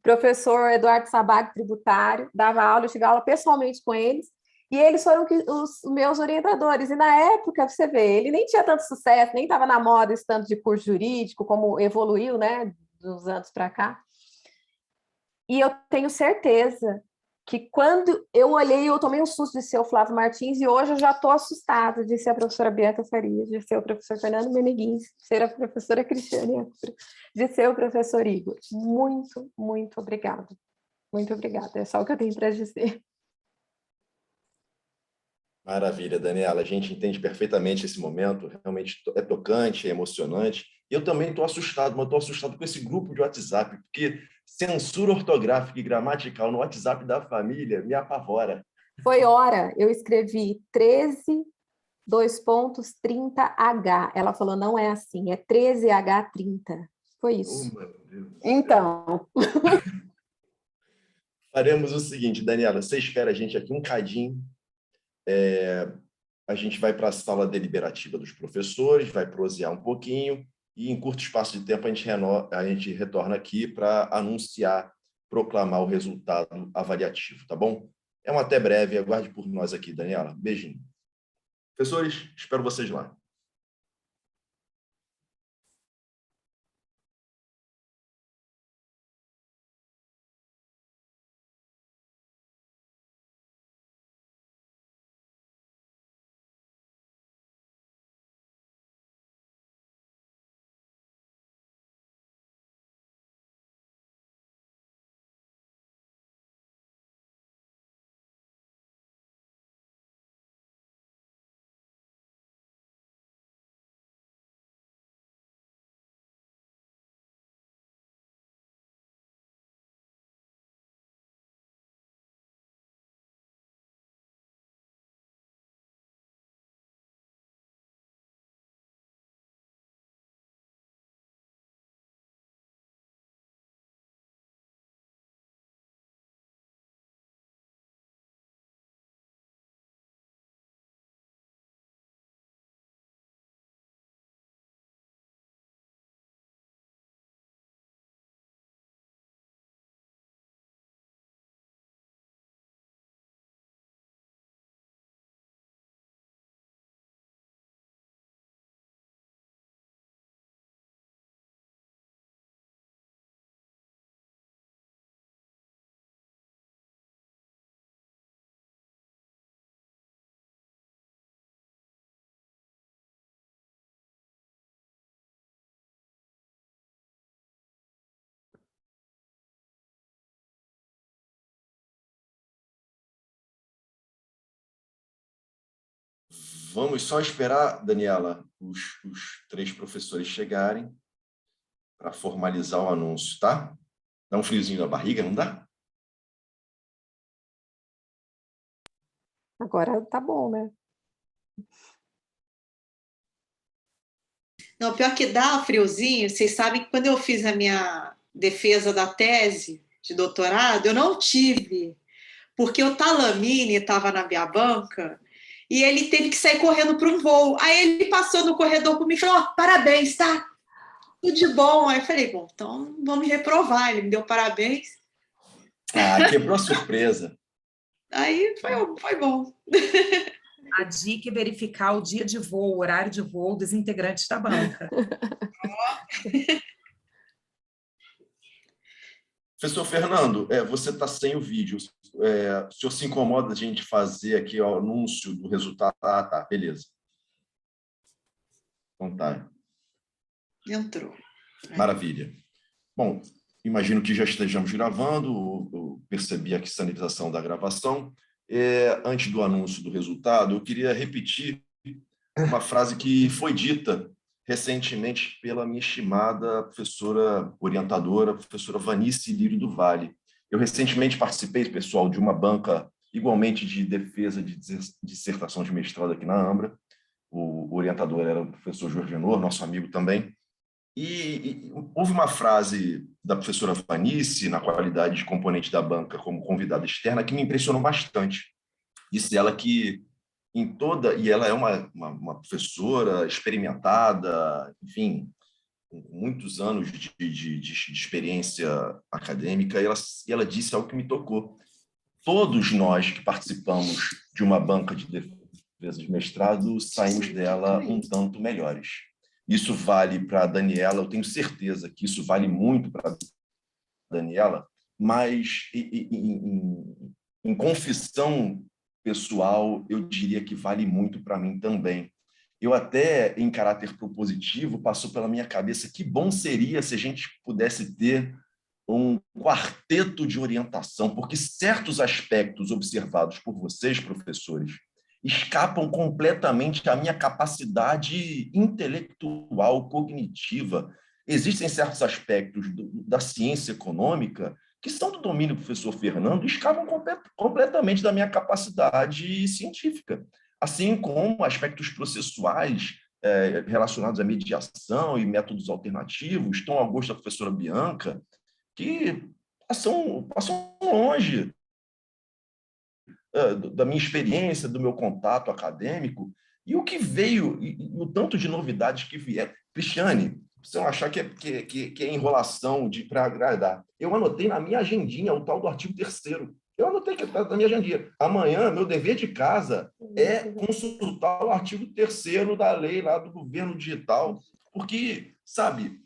Professor Eduardo Sabag, tributário, dava aula, eu tive aula pessoalmente com eles, e eles foram os meus orientadores. E na época, você vê, ele nem tinha tanto sucesso, nem estava na moda esse tanto de curso jurídico, como evoluiu, né, dos anos para cá. E eu tenho certeza que quando eu olhei, eu tomei um susto de ser o Flávio Martins, e hoje eu já estou assustada de ser a professora Bianca Farias, de ser o professor Fernando Meneguins, de ser a professora Cristiane, de ser o professor Igor. Muito, muito obrigada. Muito obrigada. É só o que eu tenho para dizer. Maravilha, Daniela. A gente entende perfeitamente esse momento. Realmente é tocante, é emocionante. Eu também estou assustado, mas estou assustado com esse grupo de WhatsApp, porque censura ortográfica e gramatical no WhatsApp da família me apavora. Foi hora, eu escrevi 13, 2 pontos, 30H. Ela falou, não é assim, é 13H30. Foi Oh, isso. meu Deus do céu. Então, Faremos o seguinte, Daniela, você espera a gente aqui um cadinho. A gente vai para a sala deliberativa dos professores, vai prosear um pouquinho, e em curto espaço de tempo a gente retorna aqui para anunciar, proclamar o resultado avaliativo, tá bom? É um até breve, aguarde por nós aqui, Daniela. Beijinho. Professores, espero vocês lá. Vamos só esperar, Daniela, os 3 professores chegarem para formalizar o anúncio, tá? Dá um friozinho na barriga, não dá? Agora tá bom, né? Não, pior que dá um friozinho, vocês sabem que quando eu fiz a minha defesa da tese de doutorado, eu não tive, porque o Talamine estava na minha banca e ele teve que sair correndo para um voo. Aí ele passou no corredor por mim e falou: oh, parabéns, tá? Tudo de bom. Aí eu falei: bom, então vamos reprovar. Ele me deu parabéns. Ah, quebrou a surpresa. Aí foi bom. A dica é verificar o dia de voo, o horário de voo dos integrantes da banca. Professor Fernando, você está sem o vídeo. O senhor se incomoda de a gente fazer aqui o anúncio do resultado? Ah, tá, beleza. Então tá. Entrou. Maravilha. Bom, imagino que já estejamos gravando, eu percebi aqui a sinalização da gravação. Antes do anúncio do resultado, eu queria repetir uma frase que foi dita recentemente pela minha estimada professora orientadora, professora Vanice Lírio do Vale. Eu recentemente participei, pessoal, de uma banca igualmente de defesa de dissertação de mestrado aqui na Ambra. O orientador era o professor Jorge Genor, nosso amigo também. E houve uma frase da professora Vanice, na qualidade de componente da banca como convidada externa, que me impressionou bastante. Disse ela que e ela é uma professora experimentada, enfim, com muitos anos de experiência acadêmica, e ela disse algo que me tocou. Todos nós que participamos de uma banca de defesa de mestrado saímos dela um tanto melhores. Isso vale para a Daniela, eu tenho certeza que isso vale muito para a Daniela, mas em confissão pessoal, eu diria que vale muito para mim também. Eu até, em caráter propositivo, passou pela minha cabeça que bom seria se a gente pudesse ter um quarteto de orientação, porque certos aspectos observados por vocês, professores, escapam completamente à minha capacidade intelectual, cognitiva. Existem certos aspectos da ciência econômica que são do domínio do professor Fernando e escapam completamente da minha capacidade científica, assim como aspectos processuais relacionados à mediação e métodos alternativos estão ao gosto da professora Bianca, que passam longe da minha experiência, do meu contato acadêmico, e o que veio, e o tanto de novidades que vieram. Cristiane, você não achar que é enrolação para agradar. Eu anotei na minha agendinha o tal do artigo 3º. Eu anotei que está na minha agendinha. Amanhã, meu dever de casa é consultar o artigo 3º da lei lá do governo digital, porque, sabe,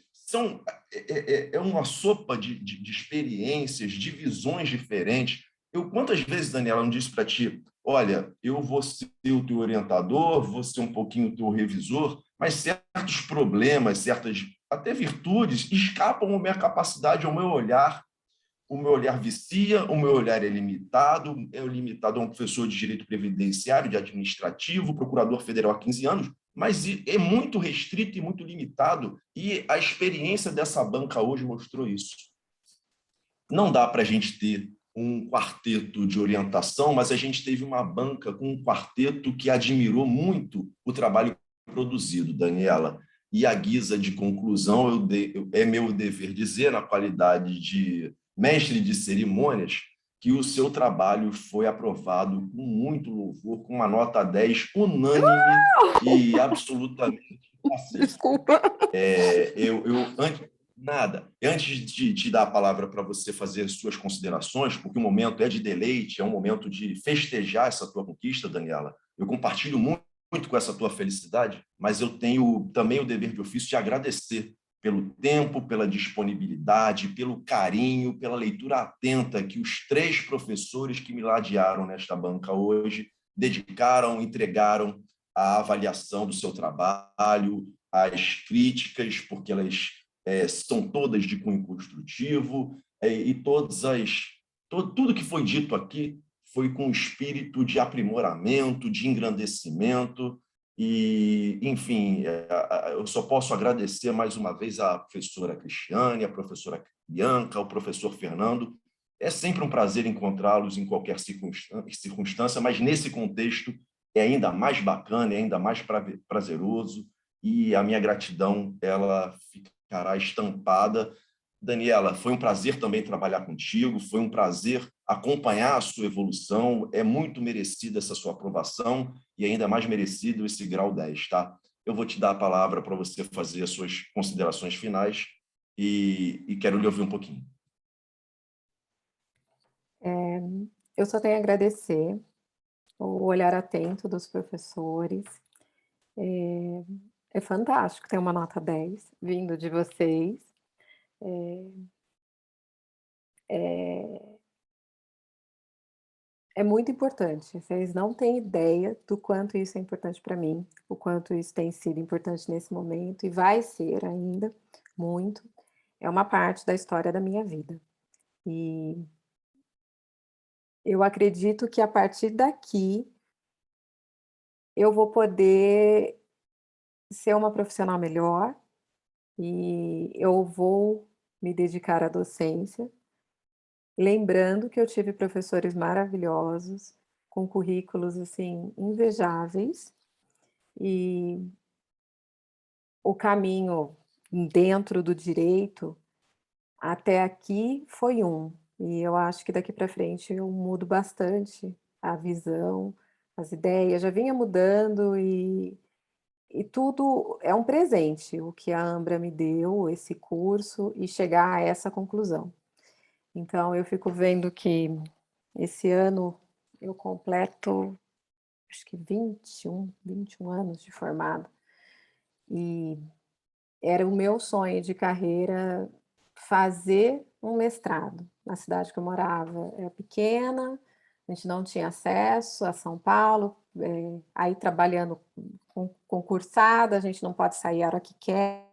é uma sopa de experiências, de visões diferentes. Quantas vezes, Daniela, não disse para ti, olha, eu vou ser o teu orientador, vou ser um pouquinho o teu revisor, mas certos problemas, certas até virtudes escapam à minha capacidade, ao meu olhar. O meu olhar vicia, o meu olhar é limitado a um professor de direito previdenciário, de administrativo, procurador federal há 15 anos, mas é muito restrito e muito limitado, e a experiência dessa banca hoje mostrou isso. Não dá para a gente ter um quarteto de orientação, mas a gente teve uma banca com um quarteto que admirou muito o trabalho produzido, Daniela. E à guisa de conclusão, é meu dever dizer, na qualidade de mestre de cerimônias, que o seu trabalho foi aprovado com muito louvor, com uma nota 10 unânime e absolutamente acessível. Desculpa. Nada. Antes de te dar a palavra para você fazer suas considerações, porque o momento é de deleite, é um momento de festejar essa tua conquista, Daniela. Eu compartilho muito com essa tua felicidade, mas eu tenho também o dever de ofício de agradecer pelo tempo, pela disponibilidade, pelo carinho, pela leitura atenta que os 3 professores que me ladearam nesta banca hoje dedicaram, entregaram à avaliação do seu trabalho, às críticas, porque elas são todas de cunho construtivo, e tudo que foi dito aqui foi com espírito de aprimoramento, de engrandecimento, E, enfim, eu só posso agradecer mais uma vez à professora Cristiane, à professora Bianca, ao professor Fernando. É sempre um prazer encontrá-los em qualquer circunstância, mas nesse contexto é ainda mais bacana, é ainda mais prazeroso, e a minha gratidão ela ficará estampada. Daniela, foi um prazer também trabalhar contigo, foi um prazer acompanhar a sua evolução, é muito merecida essa sua aprovação e ainda mais merecido esse grau 10, tá? Eu vou te dar a palavra para você fazer as suas considerações finais e quero lhe ouvir um pouquinho. Eu só tenho a agradecer o olhar atento dos professores. É fantástico ter uma nota 10 vindo de vocês. É muito importante. Vocês não têm ideia do quanto isso é importante para mim, o quanto isso tem sido importante nesse momento e vai ser ainda muito. É uma parte da história da minha vida. E eu acredito que a partir daqui eu vou poder ser uma profissional melhor e eu vou me dedicar à docência, lembrando que eu tive professores maravilhosos, com currículos assim invejáveis, e o caminho dentro do direito até aqui foi um, e eu acho que daqui para frente eu mudo bastante a visão, as ideias, já vinha mudando e tudo é um presente, o que a Ambra me deu, esse curso, e chegar a essa conclusão. Então, eu fico vendo que esse ano eu completo, acho que 21 anos de formado, e era o meu sonho de carreira fazer um mestrado na cidade que eu morava. Era pequena, a gente não tinha acesso a São Paulo, aí trabalhando concursada, a gente não pode sair a hora que quer,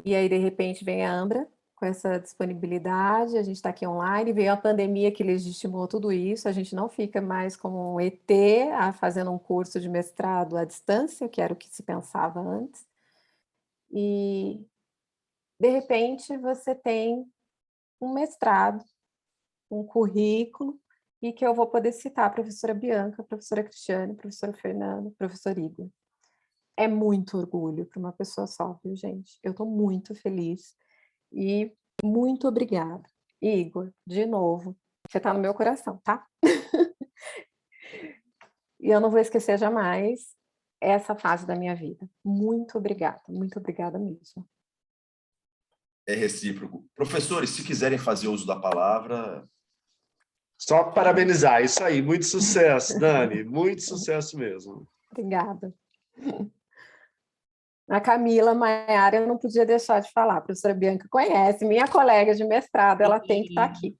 e aí de repente vem a Ambra com essa disponibilidade, a gente está aqui online, veio a pandemia que legitimou tudo isso, a gente não fica mais como um ET fazendo um curso de mestrado à distância, que era o que se pensava antes, e de repente você tem um mestrado, um currículo, e que eu vou poder citar a professora Bianca, a professora Cristiane, a professora Fernanda, o professor Igor. É muito orgulho para uma pessoa só, viu, gente? Eu estou muito feliz e muito obrigada. Igor, de novo, você está no meu coração, tá? E eu não vou esquecer jamais essa fase da minha vida. Muito obrigada mesmo. É recíproco. Professores, se quiserem fazer uso da palavra... Só parabenizar, isso aí, muito sucesso, Dani, muito sucesso mesmo. Obrigada. A Camila Maiara eu não podia deixar de falar, a professora Bianca conhece, minha colega de mestrado, ela tem que estar aqui.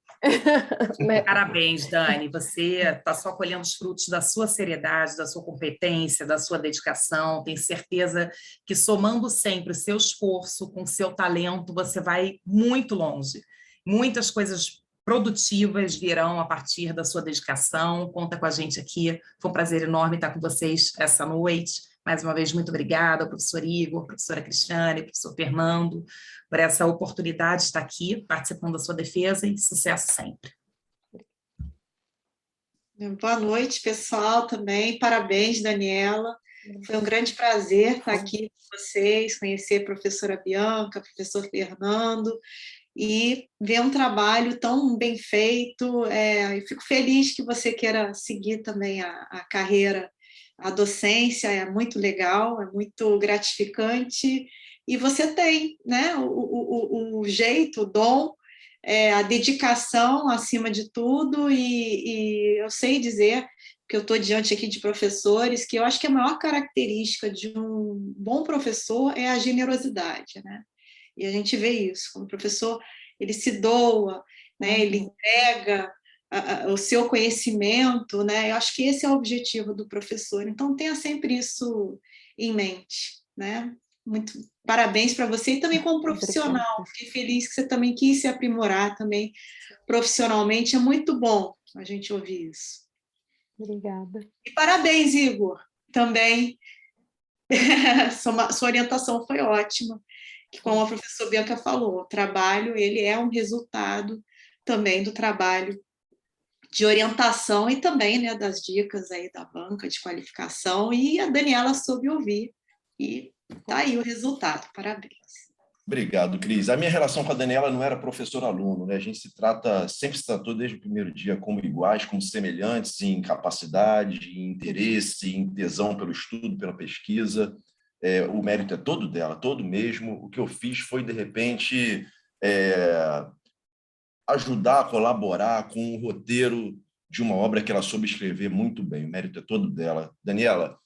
Parabéns, Dani, você está só colhendo os frutos da sua seriedade, da sua competência, da sua dedicação, tenho certeza que somando sempre o seu esforço com o seu talento, você vai muito longe. Muitas coisas produtivas virão a partir da sua dedicação, conta com a gente aqui, foi um prazer enorme estar com vocês essa noite. Mais uma vez, muito obrigada ao professor Igor, professora Cristiane, professor Fernando, por essa oportunidade de estar aqui, participando da sua defesa, e sucesso sempre. Boa noite, pessoal, também. Parabéns, Daniela. Foi um grande prazer estar aqui com vocês, conhecer a professora Bianca, o professor Fernando, e ver um trabalho tão bem feito. Eu fico feliz que você queira seguir também a carreira, a docência, é muito legal, é muito gratificante, e você tem, né, o jeito, o dom, a dedicação acima de tudo, e eu sei dizer que eu estou diante aqui de professores, que eu acho que a maior característica de um bom professor é a generosidade, né? E a gente vê isso, quando o professor ele se doa, né, ele entrega o seu conhecimento, né? Eu acho que esse é o objetivo do professor, então tenha sempre isso em mente, né? Muito parabéns para você e também como profissional, fiquei feliz que você também quis se aprimorar também profissionalmente, é muito bom a gente ouvir isso. Obrigada. E parabéns, Igor, também sua orientação foi ótima, que como a professora Bianca falou, o trabalho ele é um resultado também do trabalho de orientação e também, né, das dicas aí da banca de qualificação, e a Daniela soube ouvir, e tá aí o resultado, parabéns. Obrigado, Cris. A minha relação com a Daniela não era professor-aluno, né? A gente sempre se tratou desde o primeiro dia como iguais, como semelhantes em capacidade, em interesse, em tesão pelo estudo, pela pesquisa. O mérito é todo dela, todo mesmo. O que eu fiz foi, de repente, ajudar a colaborar com o roteiro de uma obra que ela soube escrever muito bem. O mérito é todo dela. Daniela,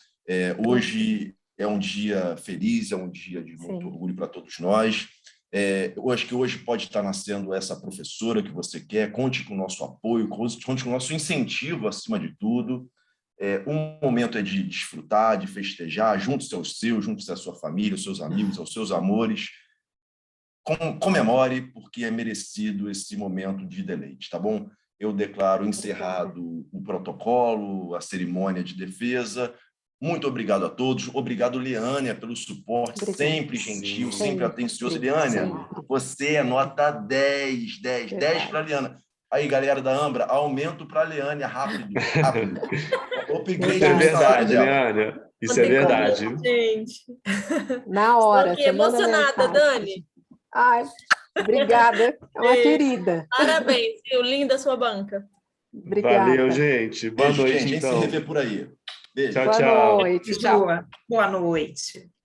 hoje é um dia feliz, é um dia de muito orgulho para todos nós. Eu acho que hoje pode estar nascendo essa professora que você quer. Conte com o nosso apoio, conte com o nosso incentivo, acima de tudo. Um momento é de desfrutar, de festejar, junto-se aos seus, junto-se à sua família, aos seus amigos, aos seus amores. Comemore, porque é merecido esse momento de deleite, tá bom? Eu declaro encerrado o protocolo, a cerimônia de defesa. Muito obrigado a todos. Obrigado, Liânia, pelo suporte, sempre gentil, sempre atencioso. Liânia, você é nota 10 para a Liana. Aí, galera da Ambra, aumento para a Liânia, rápido. Isso é verdade, Liânia. Isso é verdade. Gente. Na hora. Estou aqui emocionada, Dani. Ai, obrigada. É uma querida. Parabéns, viu? Linda a sua banca. Obrigada. Valeu, gente. Boa noite, gente. então. A gente se revê por aí. Beijo. Tchau, tchau. Boa noite. Tchau. Boa noite.